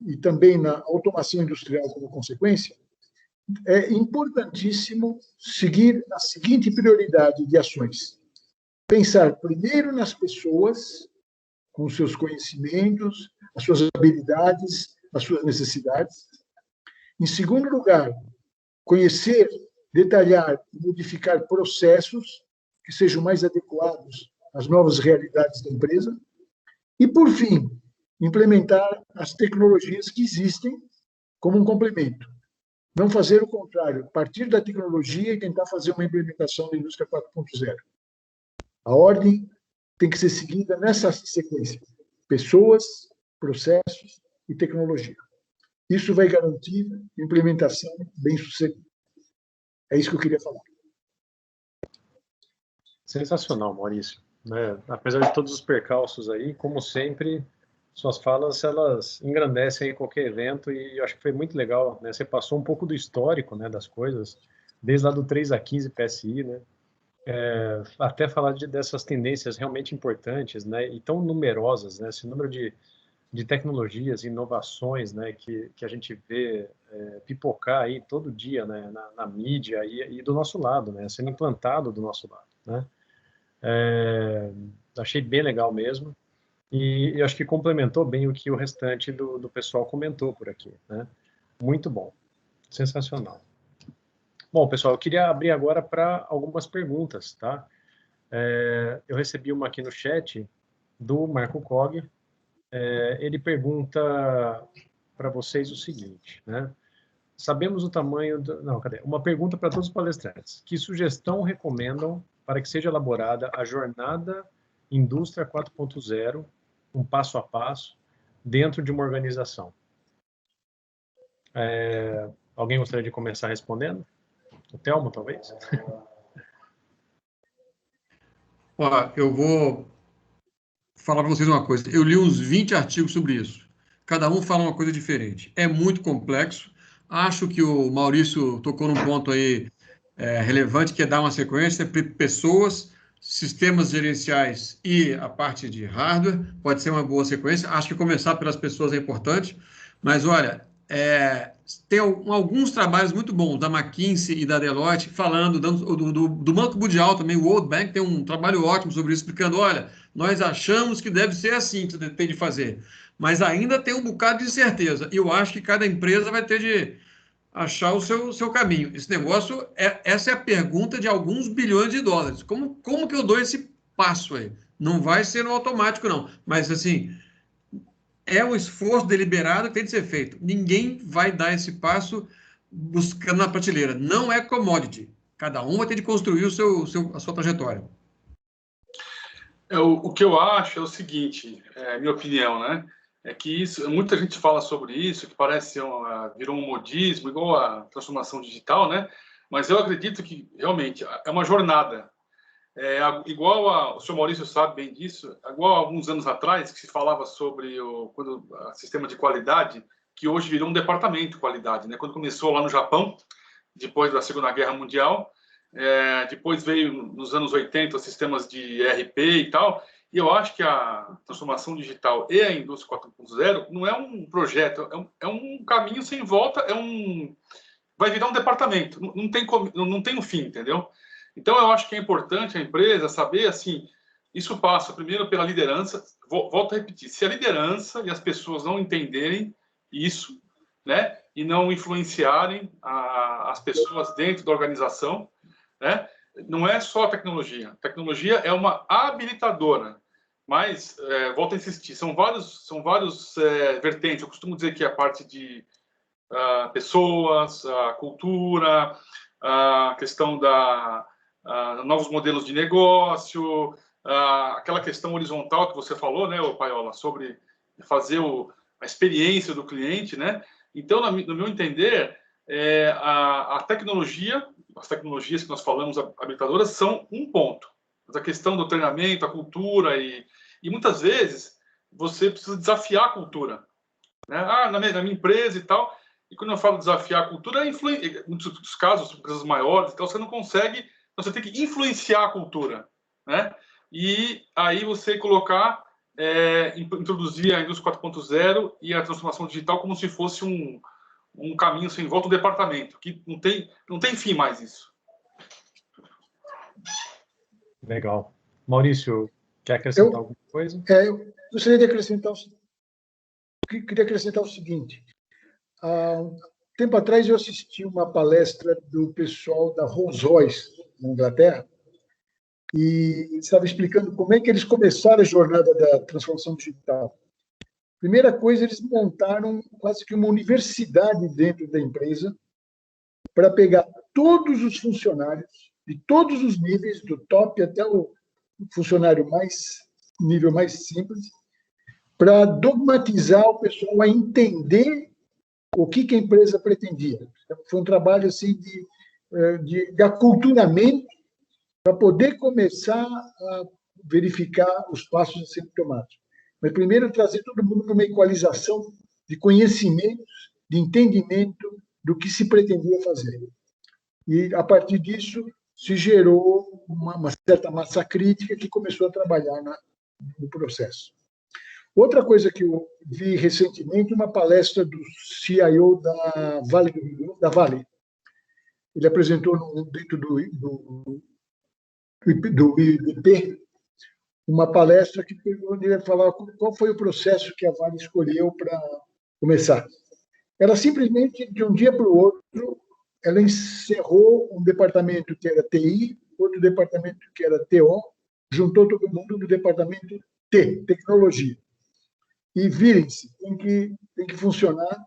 e também na automação industrial como consequência, é importantíssimo seguir a seguinte prioridade de ações. Pensar primeiro nas pessoas, com os seus conhecimentos, as suas habilidades, as suas necessidades. Em segundo lugar, conhecer, detalhar e modificar processos que sejam mais adequados às novas realidades da empresa. E, por fim, implementar as tecnologias que existem como um complemento. Não fazer o contrário, partir da tecnologia e tentar fazer uma implementação da indústria 4.0. A ordem tem que ser seguida nessa sequência: pessoas, processos e tecnologia. Isso vai garantir implementação bem-sucedida. É isso que eu queria falar. Sensacional, Maurício. Apesar de todos os percalços aí, como sempre, suas falas, elas engrandecem aí qualquer evento, e eu acho que foi muito legal, né? Você passou um pouco do histórico, né, das coisas, desde lá do 3 a 15 PSI, né? Até falar dessas tendências realmente importantes, né, e tão numerosas, né, esse número de tecnologias, inovações, né, que a gente vê pipocar aí todo dia, né, na mídia e do nosso lado, né, sendo implantado do nosso lado, né. Achei bem legal mesmo, e eu acho que complementou bem o que o restante do pessoal comentou por aqui, né. Muito bom, sensacional. Bom, pessoal, eu queria abrir agora para algumas perguntas, tá? Eu recebi uma aqui no chat do Marco Cog. Ele pergunta para vocês o seguinte, né? Sabemos o tamanho do... Não, cadê? Uma pergunta para todos os palestrantes. Que sugestão recomendam para que seja elaborada a jornada Indústria 4.0, um passo a passo, dentro de uma organização? Alguém gostaria de começar respondendo? O Telmo, talvez? Ó, eu vou falar para vocês uma coisa. Eu li uns 20 artigos sobre isso. Cada um fala uma coisa diferente. É muito complexo. Acho que o Maurício tocou num ponto aí relevante, que é dar uma sequência para pessoas, sistemas gerenciais e a parte de hardware. Pode ser uma boa sequência. Acho que começar pelas pessoas é importante. Mas, olha, tem alguns trabalhos muito bons da McKinsey e da Deloitte falando, do Banco Mundial também, o World Bank tem um trabalho ótimo sobre isso, explicando, olha, nós achamos que deve ser assim que você tem de fazer, mas ainda tem um bocado de incerteza, e eu acho que cada empresa vai ter de achar o seu caminho. Esse negócio, essa é a pergunta de alguns bilhões de dólares. Como que eu dou esse passo aí? Não vai ser no automático, não, mas assim... É um esforço deliberado que tem de ser feito. Ninguém vai dar esse passo buscando na prateleira. Não é commodity. Cada um vai ter de construir a sua trajetória. O que eu acho é o seguinte, minha opinião, né? É que isso, muita gente fala sobre isso, que parece virou um modismo, igual a transformação digital, né? Mas eu acredito que realmente é uma jornada. O senhor Maurício sabe bem disso, igual há alguns anos atrás, que se falava sobre o sistema de qualidade, que hoje virou um departamento de qualidade, né? Quando começou lá no Japão, depois da Segunda Guerra Mundial, depois veio nos anos 80 os sistemas de ERP e tal, e eu acho que a transformação digital e a indústria 4.0 não é um projeto, é um caminho sem volta, vai virar um departamento, não tem um fim, entendeu? Então, eu acho que é importante a empresa saber, assim, isso passa primeiro pela liderança, volto a repetir, se a liderança e as pessoas não entenderem isso, né, e não influenciarem as pessoas dentro da organização, né, não é só a tecnologia é uma habilitadora, mas, volto a insistir, são vários vertentes. Eu costumo dizer que a parte de pessoas, a cultura, a questão novos modelos de negócio, aquela questão horizontal que você falou, né, Paiola, sobre fazer a experiência do cliente, né? Então, no meu entender, a tecnologia, as tecnologias que nós falamos habilitadoras são um ponto, mas a questão do treinamento, a cultura e muitas vezes você precisa desafiar a cultura, né? Na minha empresa e tal. E quando eu falo desafiar a cultura, em muitos casos, empresas maiores, então você não consegue, você tem que influenciar a cultura, né? E aí você colocar, introduzir a indústria 4.0 e a transformação digital como se fosse um caminho sem volta, um departamento, que não tem fim mais isso. Legal. Maurício, quer acrescentar alguma coisa? Eu gostaria de acrescentar o seguinte. Há um tempo atrás eu assisti uma palestra do pessoal da Rolls-Royce, na Inglaterra, e estava explicando como é que eles começaram a jornada da transformação digital. Primeira coisa, eles montaram quase que uma universidade dentro da empresa para pegar todos os funcionários de todos os níveis, do top até o funcionário nível mais simples, para dogmatizar o pessoal a entender o que a empresa pretendia. Foi um trabalho assim de aculturamento para poder começar a verificar os passos a serem tomados. Mas primeiro trazer todo mundo para uma equalização de conhecimentos, de entendimento do que se pretendia fazer. E, a partir disso, se gerou uma certa massa crítica que começou a trabalhar no processo. Outra coisa que eu vi recentemente, uma palestra do CIO da Vale. Ele apresentou dentro do IDP uma palestra onde ele falava qual foi o processo que a Vale escolheu para começar. Ela simplesmente, de um dia para o outro, ela encerrou um departamento que era TI, outro departamento que era TO, juntou todo mundo no departamento T, tecnologia. E virem-se, tem que funcionar.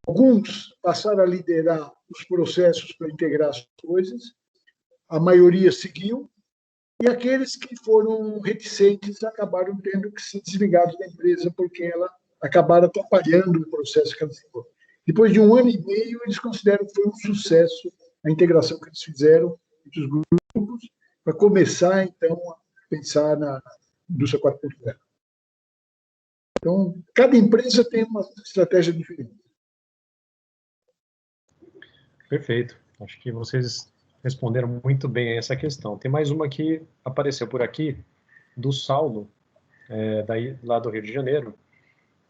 Alguns passaram a liderar os processos para integrar as coisas, a maioria seguiu, e aqueles que foram reticentes acabaram tendo que ser desligados da empresa, porque ela acabaram atrapalhando o processo que ela ficou. Depois de 1 ano e meio, eles consideram que foi um sucesso a integração que eles fizeram entre os grupos, para começar, então, a pensar na indústria 4.0. Então, cada empresa tem uma estratégia diferente. Perfeito. Acho que vocês responderam muito bem a essa questão. Tem mais uma que apareceu por aqui, do Saulo, lá do Rio de Janeiro,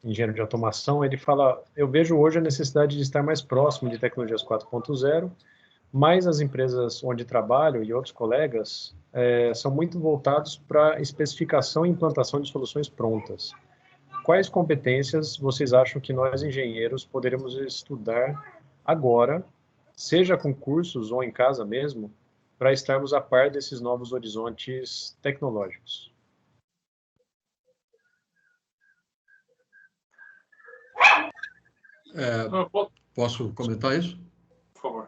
engenheiro de automação. Ele fala: eu vejo hoje a necessidade de estar mais próximo de tecnologias 4.0, mas as empresas onde trabalho e outros colegas são muito voltados para especificação e implantação de soluções prontas. Quais competências vocês acham que nós, engenheiros, poderemos estudar agora, seja com cursos ou em casa mesmo, para estarmos a par desses novos horizontes tecnológicos? Posso comentar isso? Por favor.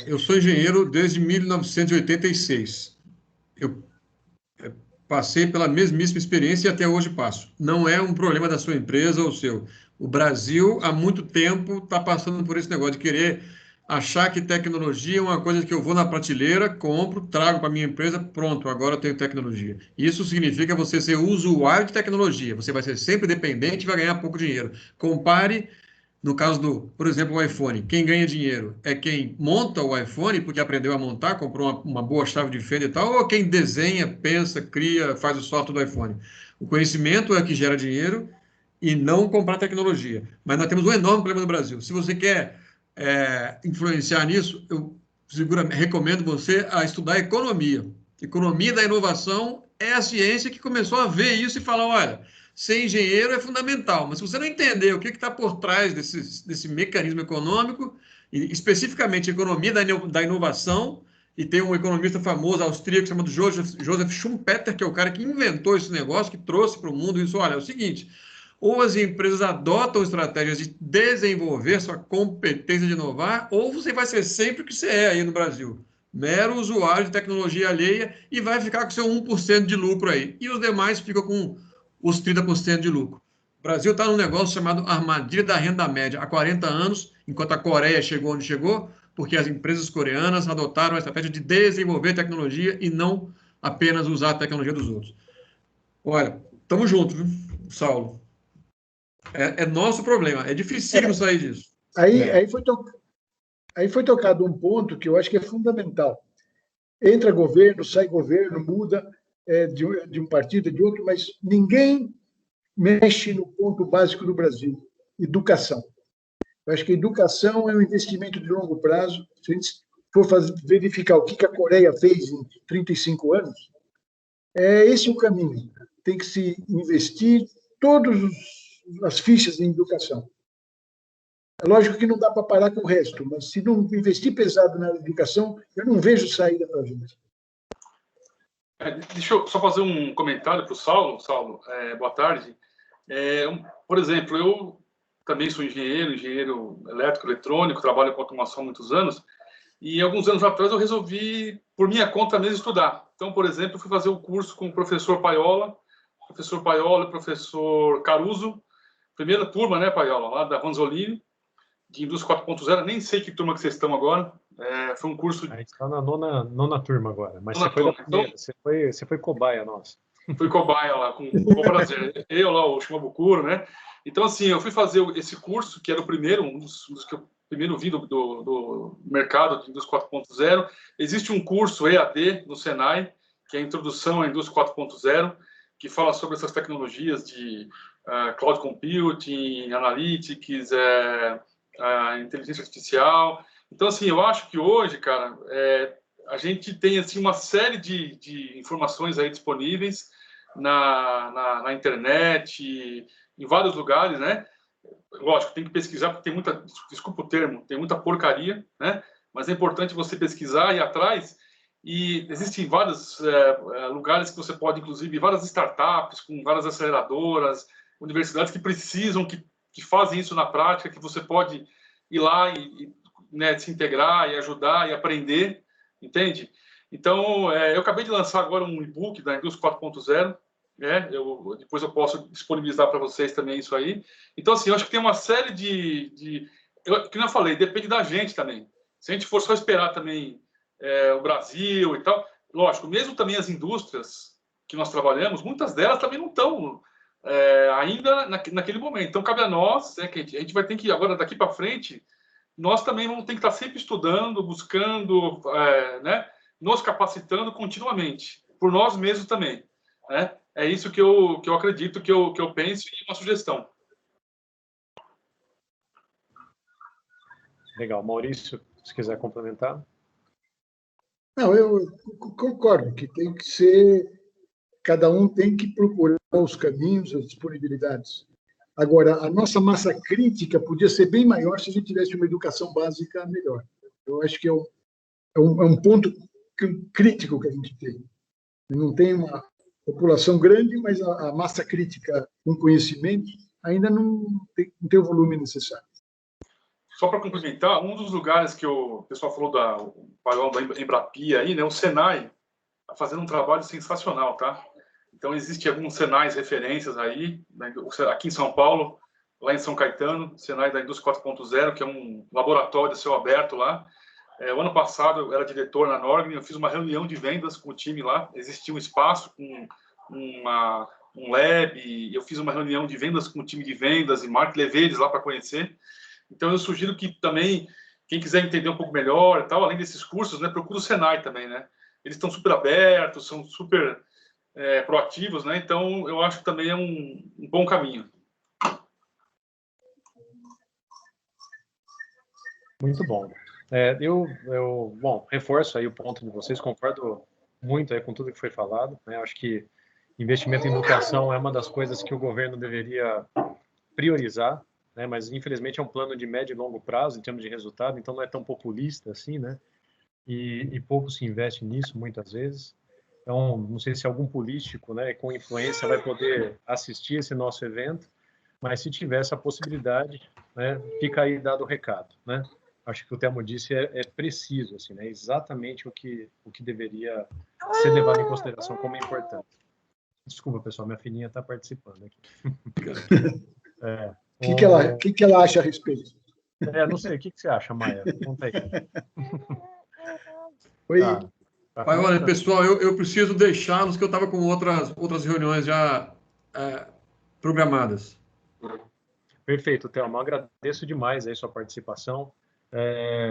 Eu sou engenheiro desde 1986. Eu passei pela mesmíssima experiência e até hoje passo. Não é um problema da sua empresa ou seu. O Brasil, há muito tempo, está passando por esse negócio de querer achar que tecnologia é uma coisa que eu vou na prateleira, compro, trago para a minha empresa, pronto, agora eu tenho tecnologia. Isso significa você ser usuário de tecnologia. Você vai ser sempre dependente e vai ganhar pouco dinheiro. Compare, no caso por exemplo, o iPhone. Quem ganha dinheiro é quem monta o iPhone, porque aprendeu a montar, comprou uma boa chave de fenda e tal, ou quem desenha, pensa, cria, faz o software do iPhone. O conhecimento é que gera dinheiro e não comprar tecnologia. Mas nós temos um enorme problema no Brasil. Se você quer influenciar nisso, eu recomendo você a estudar economia. Economia da inovação é a ciência que começou a ver isso e falar: olha, ser engenheiro é fundamental, mas se você não entender o que está por trás desse mecanismo econômico, e especificamente a economia da inovação, e tem um economista famoso austríaco chamado Joseph Schumpeter, que é o cara que inventou esse negócio, que trouxe para o mundo isso. Olha, é o seguinte: ou as empresas adotam estratégias de desenvolver sua competência de inovar, ou você vai ser sempre o que você é aí no Brasil, mero usuário de tecnologia alheia, e vai ficar com seu 1% de lucro aí. E os demais ficam com os 30% de lucro. O Brasil está num negócio chamado armadilha da renda média há 40 anos, enquanto a Coreia chegou onde chegou, porque as empresas coreanas adotaram a estratégia de desenvolver tecnologia e não apenas usar a tecnologia dos outros. Olha, estamos juntos, viu, Saulo? É nosso problema, é dificílimo sair disso. Aí foi tocado um ponto que eu acho que é fundamental. Entra governo, sai governo, muda de um partido, de outro, mas ninguém mexe no ponto básico do Brasil: educação. Eu acho que a educação é um investimento de longo prazo. Se a gente for verificar o que a Coreia fez em 35 anos, esse é o caminho. Tem que se investir todas as fichas em educação. É lógico que não dá para parar com o resto, mas se não investir pesado na educação, eu não vejo saída para a gente. Deixa eu só fazer um comentário para o Saulo. Saulo, boa tarde. Por exemplo, eu também sou engenheiro elétrico, eletrônico, trabalho com automação há muitos anos, e alguns anos atrás eu resolvi, por minha conta mesmo, estudar. Então, por exemplo, eu fui fazer o curso com o professor Paiola e professor Caruso, primeira turma, né, Paiola, lá da Vanzolini, de Indústria 4.0, nem sei que turma que vocês estão agora. Foi um curso... A gente está na nona turma agora, mas nona você foi da turma. primeira, Então, você foi cobaia nossa. Fui cobaia lá, com prazer. Eu lá, o Shimabukuro, né? Então, assim, eu fui fazer esse curso, que era o primeiro, um dos que eu primeiro vi do mercado de Indústria 4.0. Existe um curso EAD no Senai, que é a Introdução à Indústria 4.0, que fala sobre essas tecnologias de cloud computing, analytics, inteligência artificial. Então, assim, eu acho que hoje, cara, a gente tem assim uma série de informações aí disponíveis na internet, em vários lugares, né? Lógico, tem que pesquisar, porque tem muita, desculpa o termo, tem muita porcaria, né? Mas é importante você pesquisar e ir atrás. E existem vários lugares que você pode, inclusive, várias startups, com várias aceleradoras, universidades que precisam, que fazem isso na prática, que você pode ir lá e né, se integrar e ajudar e aprender, entende? Então, eu acabei de lançar agora um e-book da Indústria 4.0, depois eu posso disponibilizar para vocês também isso aí. Então, assim, eu acho que tem uma série que eu falei, depende da gente também. Se a gente for só esperar também o Brasil e tal, lógico, mesmo também as indústrias que nós trabalhamos, muitas delas também não estão ainda naquele momento. Então, cabe a nós, que a gente vai ter que, agora, daqui para frente, nós também vamos ter que estar sempre estudando, buscando, né, nos capacitando continuamente, por nós mesmos também, né? É isso que eu acredito, que eu penso e uma sugestão. Legal. Maurício, se quiser complementar. Não, eu concordo que tem que ser, cada um tem que procurar os caminhos, as disponibilidades. Agora, a nossa massa crítica podia ser bem maior se a gente tivesse uma educação básica melhor. Eu acho que é um ponto crítico que a gente tem. Não tem uma população grande, mas a massa crítica com conhecimento ainda não tem o volume necessário. Só para complementar, um dos lugares que o pessoal falou da Embrapia aí, né, o Senai está fazendo um trabalho sensacional, tá? Então, existem alguns Senais referências aí, né, aqui em São Paulo, lá em São Caetano, Senai da Indústria 4.0, que é um laboratório de céu aberto lá. O ano passado, eu era diretor na Norgren, eu fiz uma reunião de vendas com o time lá, existia um espaço com um lab, e eu fiz uma reunião de vendas com o time de vendas e marketing, levei eles lá para conhecer. Então, eu sugiro que também, quem quiser entender um pouco melhor e tal, além desses cursos, né, procura o Senai também, né? Eles estão super abertos, são super proativos, né? Então, eu acho que também é um bom caminho. Muito bom. Bom, reforço aí o ponto de vocês, concordo muito aí com tudo que foi falado, né? Acho que investimento em educação é uma das coisas que o governo deveria priorizar, né? Mas infelizmente é um plano de médio e longo prazo em termos de resultado, então não é tão populista assim, né? E pouco se investe nisso muitas vezes. Então, não sei se algum político, né, com influência vai poder assistir esse nosso evento, mas se tiver essa possibilidade, né, fica aí dado o recado, né? Acho que o Telmo disse é preciso, assim, né? Exatamente o que deveria ser levado em consideração como importante. Desculpa, pessoal, minha filhinha está participando aqui. O que ela acha a respeito? Não sei, o que você acha, Maia? Conta aí. Oi. Olha, pessoal, eu preciso deixá-los, que eu estava com outras reuniões já programadas. Perfeito, Telmo. Agradeço demais aí sua participação.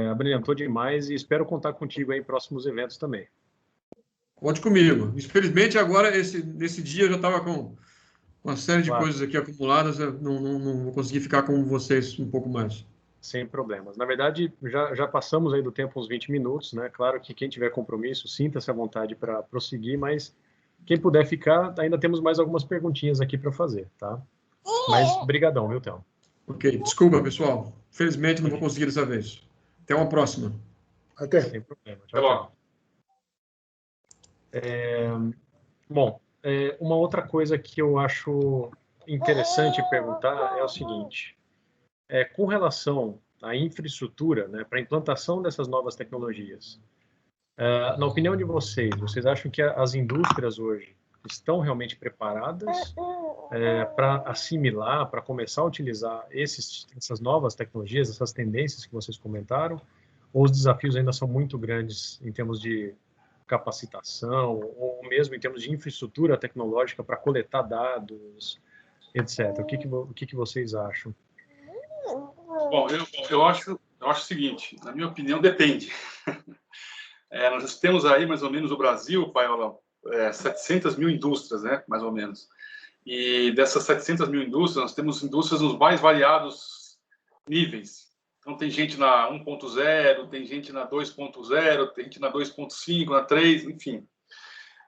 Abrilhantou demais e espero contar contigo aí em próximos eventos também. Conte comigo. Infelizmente, agora, nesse dia, eu já estava com uma série de coisas aqui acumuladas, eu não vou conseguir ficar com vocês um pouco mais. Sem problemas. Na verdade, já passamos aí do tempo uns 20 minutos, né? Claro que quem tiver compromisso, sinta-se à vontade para prosseguir, mas quem puder ficar, ainda temos mais algumas perguntinhas aqui para fazer, tá? Mas brigadão, viu, Telmo? Ok, desculpa, pessoal. Infelizmente, não vou conseguir dessa vez. Até uma próxima. Até. Sem problema. Tchau, tchau. Bom, uma outra coisa que eu acho interessante perguntar é o seguinte: com relação à infraestrutura, né, para a implantação dessas novas tecnologias, na opinião de vocês, vocês acham que as indústrias hoje estão realmente preparadas para assimilar, para começar a utilizar essas novas tecnologias, essas tendências que vocês comentaram? Ou os desafios ainda são muito grandes em termos de capacitação, ou mesmo em termos de infraestrutura tecnológica para coletar dados, etc. O que vocês acham? Bom, eu acho o seguinte, na minha opinião, depende. Nós temos aí, mais ou menos, o Brasil, Paiola, 700 mil indústrias, né, mais ou menos. E dessas 700 mil indústrias, nós temos indústrias nos mais variados níveis. Então, tem gente na 1.0, tem gente na 2.0, tem gente na 2.5, na 3, enfim.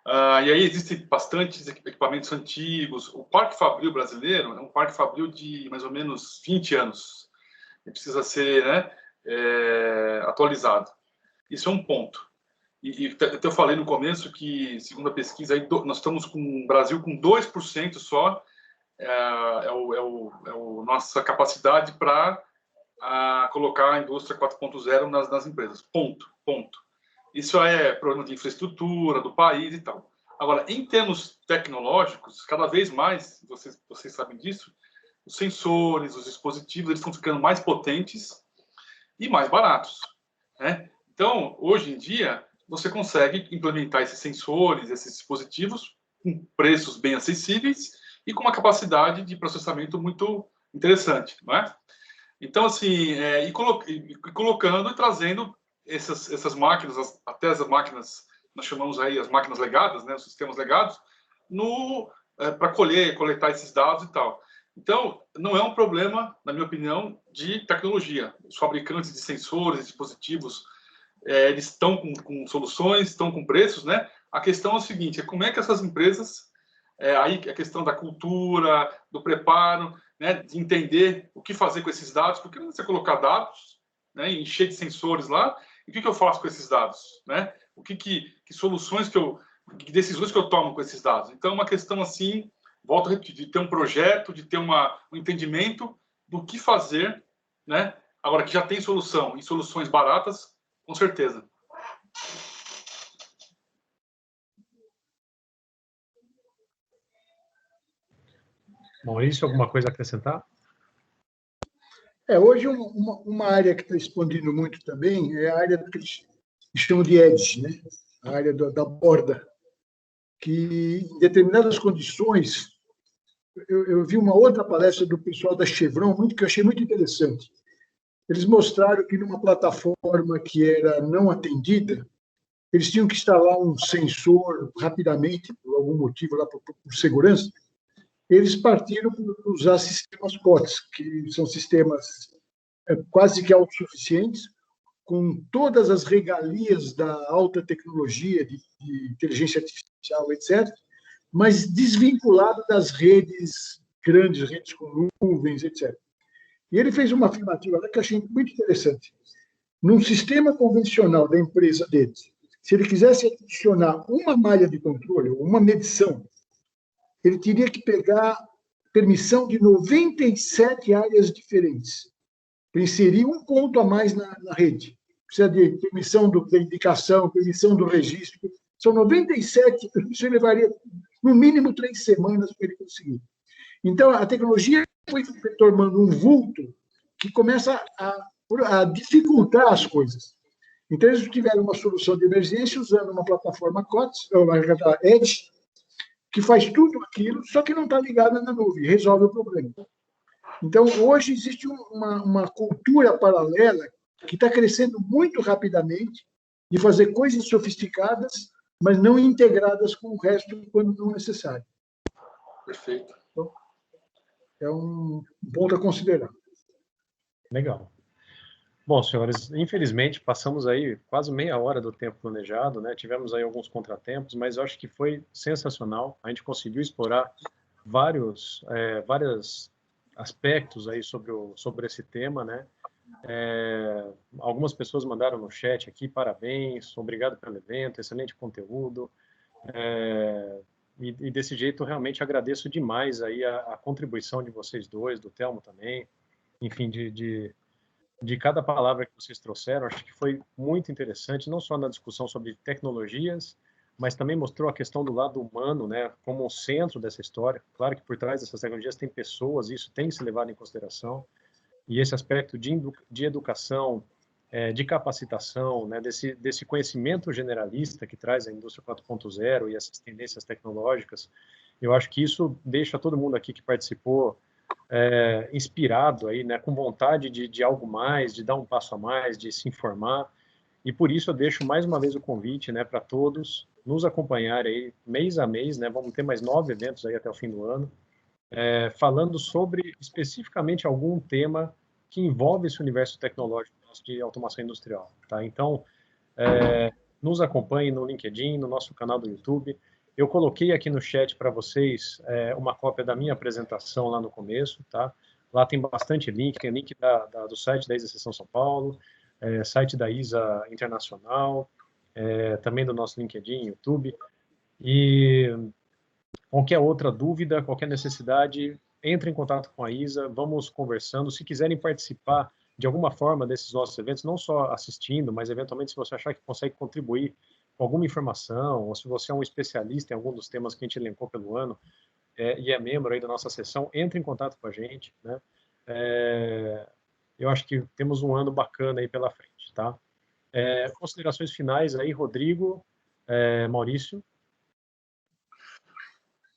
E aí existem bastantes equipamentos antigos. O Parque Fabril brasileiro é um Parque Fabril de mais ou menos 20 anos. Ele precisa ser, né, atualizado. Isso é um ponto. E até eu falei no começo que, segundo a pesquisa, aí, nós estamos com o Brasil com 2% só, nossa capacidade para colocar a indústria 4.0 nas empresas. Ponto. Isso é problema de infraestrutura do país e tal. Agora, em termos tecnológicos, cada vez mais, vocês sabem disso, os sensores, os dispositivos, eles estão ficando mais potentes e mais baratos, né? Então, hoje em dia, você consegue implementar esses sensores, esses dispositivos com preços bem acessíveis e com uma capacidade de processamento muito interessante, não é? Então, assim, colocando e trazendo essas máquinas, até as máquinas, nós chamamos aí as máquinas legadas, né, os sistemas legados, para coletar esses dados e tal. Então, não é um problema, na minha opinião, de tecnologia. Os fabricantes de sensores, dispositivos, eles estão com soluções, estão com preços, né? A questão é o seguinte, como é que essas empresas, aí a questão da cultura, do preparo, né, de entender o que fazer com esses dados, porque você colocar dados, né, encher de sensores lá, e o que eu faço com esses dados, né? Que soluções que decisões que eu tomo com esses dados? Então, é uma questão assim, volto a repetir, de ter um projeto, de ter um entendimento do que fazer, né? Agora que já tem solução e soluções baratas, com certeza. Maurício, alguma coisa a acrescentar? Hoje uma área que está expandindo muito também é a área que eles chamam de edge, né? A área da borda, que em determinadas condições, eu vi uma outra palestra do pessoal da Chevron, que eu achei muito interessante. Eles mostraram que numa plataforma que era não atendida, eles tinham que instalar um sensor rapidamente, por algum motivo, lá por segurança. Eles partiram por usar sistemas COTS, que são sistemas quase que autossuficientes, com todas as regalias da alta tecnologia, de inteligência artificial, etc., mas desvinculado das redes grandes, redes com nuvens, etc. E ele fez uma afirmativa que eu achei muito interessante. Num sistema convencional da empresa deles, se ele quisesse adicionar uma malha de controle, uma medição, ele teria que pegar permissão de 97 áreas diferentes para inserir um ponto a mais na rede. Precisa de permissão da indicação, permissão do registro. São 97, isso levaria no mínimo 3 semanas para ele conseguir. Então, a tecnologia foi formando um vulto que começa a dificultar as coisas. Então, eles tiveram uma solução de emergência usando uma plataforma COTS, ou uma Edge, que faz tudo aquilo, só que não está ligada na nuvem, resolve o problema. Então, hoje existe uma cultura paralela que está crescendo muito rapidamente de fazer coisas sofisticadas, mas não integradas com o resto quando não necessário. Perfeito. Então, é um ponto a considerar. Legal. Bom, senhores, infelizmente passamos aí quase meia hora do tempo planejado, né? Tivemos aí alguns contratempos, mas eu acho que foi sensacional. A gente conseguiu explorar vários aspectos aí sobre esse tema, né? Algumas pessoas mandaram no chat aqui, parabéns, obrigado pelo evento, excelente conteúdo. E desse jeito, realmente agradeço demais aí a contribuição de vocês dois, do Telmo também, enfim, de cada palavra que vocês trouxeram. Acho que foi muito interessante, não só na discussão sobre tecnologias, mas também mostrou a questão do lado humano, né, como o centro dessa história. Claro que por trás dessas tecnologias tem pessoas, e isso tem que ser levado em consideração. E esse aspecto de educação, de capacitação, né, desse conhecimento generalista que traz a indústria 4.0 e essas tendências tecnológicas, eu acho que isso deixa todo mundo aqui que participou inspirado aí, né, com vontade de algo mais, de dar um passo a mais, de se informar. E por isso eu deixo mais uma vez o convite, né, para todos nos acompanharem aí mês a mês, né, vamos ter mais 9 eventos aí até o fim do ano, falando sobre especificamente algum tema que envolve esse universo tecnológico de automação industrial, tá? Então, nos acompanhe no LinkedIn, no nosso canal do YouTube. Eu coloquei aqui no chat para vocês uma cópia da minha apresentação lá no começo, tá? Lá tem bastante link, tem link do site da ISA Seção São Paulo, site da ISA Internacional, também do nosso LinkedIn, YouTube. E qualquer outra dúvida, qualquer necessidade, entre em contato com a ISA, vamos conversando. Se quiserem participar de alguma forma desses nossos eventos, não só assistindo, mas eventualmente se você achar que consegue contribuir com alguma informação, ou se você é um especialista em algum dos temas que a gente elencou pelo ano, e é membro aí da nossa sessão, entre em contato com a gente, né? Eu acho que temos um ano bacana aí pela frente, tá? Considerações finais aí, Rodrigo, Maurício.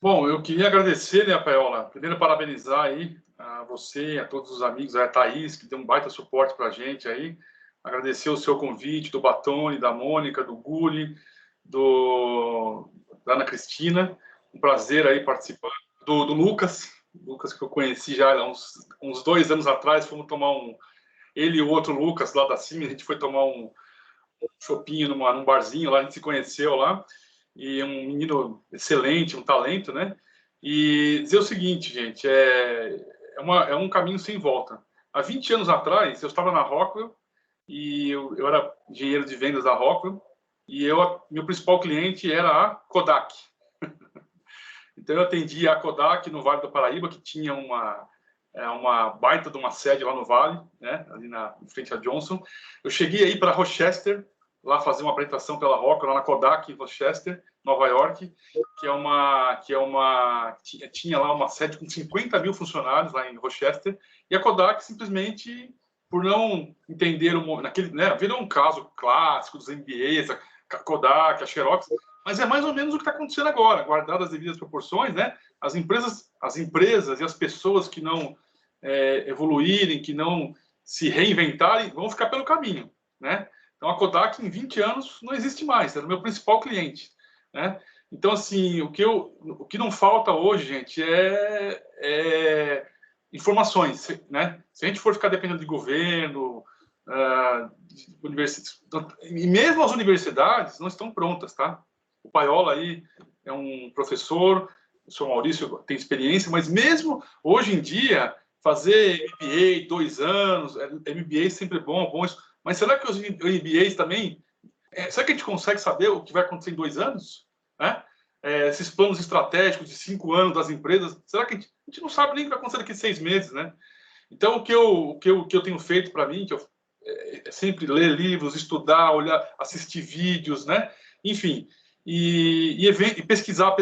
Bom, eu queria agradecer, né, Paiola, primeiro parabenizar aí a você, a todos os amigos, a Thaís, que deu um baita suporte para a gente aí, agradecer o seu convite, do Batone, da Mônica, do Guli, da Ana Cristina, um prazer aí participar, do Lucas, que eu conheci já há uns 2 anos atrás, fomos tomar ele e o outro Lucas lá da CIMI, a gente foi tomar um chopinho num barzinho lá, a gente se conheceu lá, e um menino excelente, um talento, né? E dizer o seguinte, gente, é um caminho sem volta. Há 20 anos atrás, eu estava na Rockwell, e eu era engenheiro de vendas da Rockwell, e meu principal cliente era a Kodak. Então, eu atendia a Kodak no Vale do Paraíba, que tinha uma baita de uma sede lá no Vale, né? Ali em frente a Johnson. Eu cheguei aí para Rochester, lá fazer uma apresentação pela Rockwell, lá na Kodak, em Rochester, Nova York, tinha lá uma sede com 50 mil funcionários lá em Rochester, e a Kodak simplesmente, por não entender né, virou um caso clássico dos MBAs, a Kodak, a Xerox, mas é mais ou menos o que está acontecendo agora, guardadas as devidas proporções, né? As empresas e as pessoas que não evoluírem, que não se reinventarem, vão ficar pelo caminho, né? Então, a Kodak, em 20 anos, não existe mais. Era o meu principal cliente, né? Então, assim, o que não falta hoje, gente, é informações, né? Se a gente for ficar dependendo de governo, de universidades, e mesmo as universidades não estão prontas, tá? O Paiola aí é um professor, o senhor Maurício tem experiência, mas mesmo hoje em dia, fazer MBA 2 anos, MBA sempre bom, mas será que os MBAs também... será que a gente consegue saber o que vai acontecer em 2 anos? Né? Esses planos estratégicos de 5 anos das empresas, será que a gente não sabe nem o que vai acontecer daqui a 6 meses, né? Então, o que eu tenho feito para mim, que é sempre ler livros, estudar, olhar, assistir vídeos, né? Enfim, e pesquisar,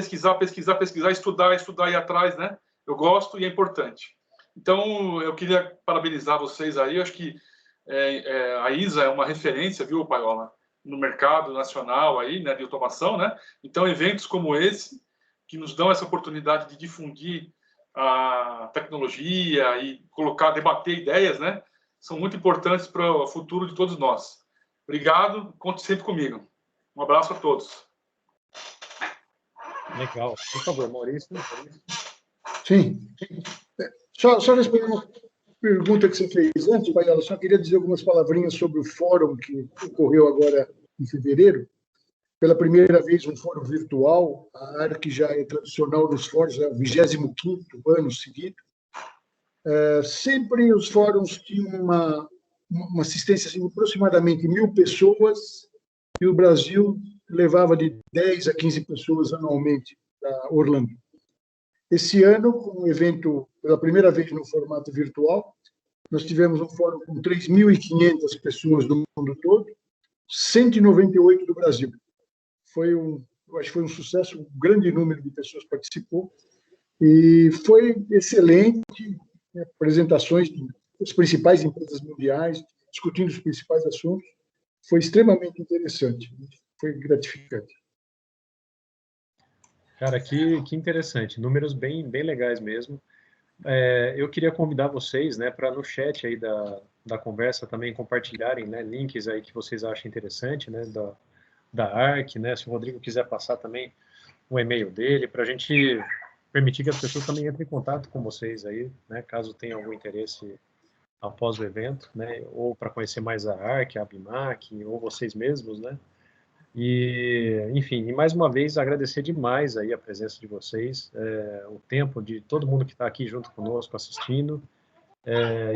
estudar e ir atrás, né? Eu gosto e é importante. Então, eu queria parabenizar vocês aí. Eu acho que a ISA é uma referência, viu, Paiola, no mercado nacional aí, né, de automação, né? Então, eventos como esse, que nos dão essa oportunidade de difundir a tecnologia e debater ideias, né? São muito importantes para o futuro de todos nós. Obrigado, conte sempre comigo. Um abraço a todos. Legal. Por favor, Maurício. Sim. Só responder uma pergunta que você fez antes, Paiola, só queria dizer algumas palavrinhas sobre o fórum que ocorreu agora em fevereiro. Pela primeira vez, um fórum virtual, a área que já é tradicional dos fóruns, é o 25º ano seguido. Sempre os fóruns tinham uma assistência assim, de aproximadamente 1.000 pessoas, e o Brasil levava de 10 a 15 pessoas anualmente para Orlando. Esse ano, com o evento pela primeira vez no formato virtual, nós tivemos um fórum com 3.500 pessoas do mundo todo, 198 do Brasil. Eu acho que foi um sucesso, um grande número de pessoas participou, e foi excelente, né, apresentações das principais empresas mundiais, discutindo os principais assuntos. Foi extremamente interessante, foi gratificante. Cara, que interessante, números bem legais mesmo. Eu queria convidar vocês, né, para no chat aí da conversa também compartilharem, né, links aí que vocês achem interessante, né, da ARC, né, se o Rodrigo quiser passar também o e-mail dele, para a gente permitir que as pessoas também entrem em contato com vocês aí, né, caso tenham algum interesse após o evento, né, ou para conhecer mais a ARC, a ABIMAC, ou vocês mesmos, né. E, enfim, e mais uma vez agradecer demais aí a presença de vocês, o tempo de todo mundo que está aqui junto conosco assistindo.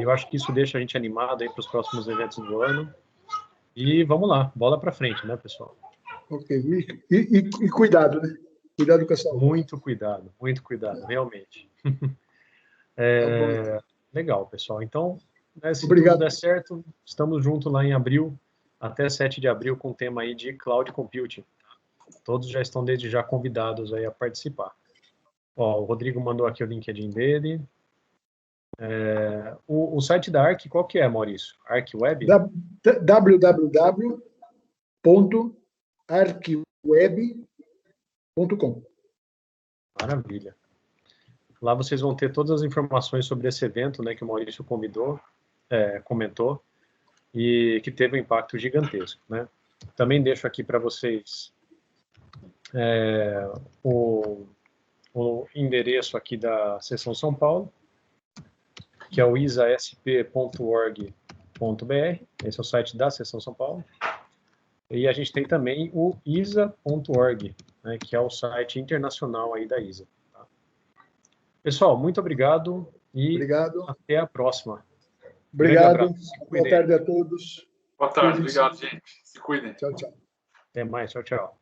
Eu acho que isso deixa a gente animado aí para os próximos eventos do ano. E vamos lá, bola para frente, né, pessoal? Ok. E cuidado, né? Cuidado com a saúde. Muito cuidado, realmente. Tá bom. Legal, pessoal. Então, né, se Obrigado. tudo der certo, estamos juntos lá em abril, até 7 de abril, com o tema aí de Cloud Computing. Todos já estão desde já convidados aí a participar. Ó, o Rodrigo mandou aqui o LinkedIn dele. O site da ARC, qual que é, Maurício? ARC Web? www.arcweb.com. Maravilha. Lá vocês vão ter todas as informações sobre esse evento, né, que o Maurício comentou, e que teve um impacto gigantesco, né? Também deixo aqui para vocês o endereço aqui da Seção São Paulo, que é o isasp.org.br, esse é o site da Seção São Paulo. E a gente tem também o isa.org, né, que é o site internacional aí da ISA. Tá? Pessoal, muito obrigado e até a próxima. Obrigado. Boa tarde a todos. Boa tarde, obrigado, gente. Se cuidem. Tchau, tchau. Até mais, tchau, tchau.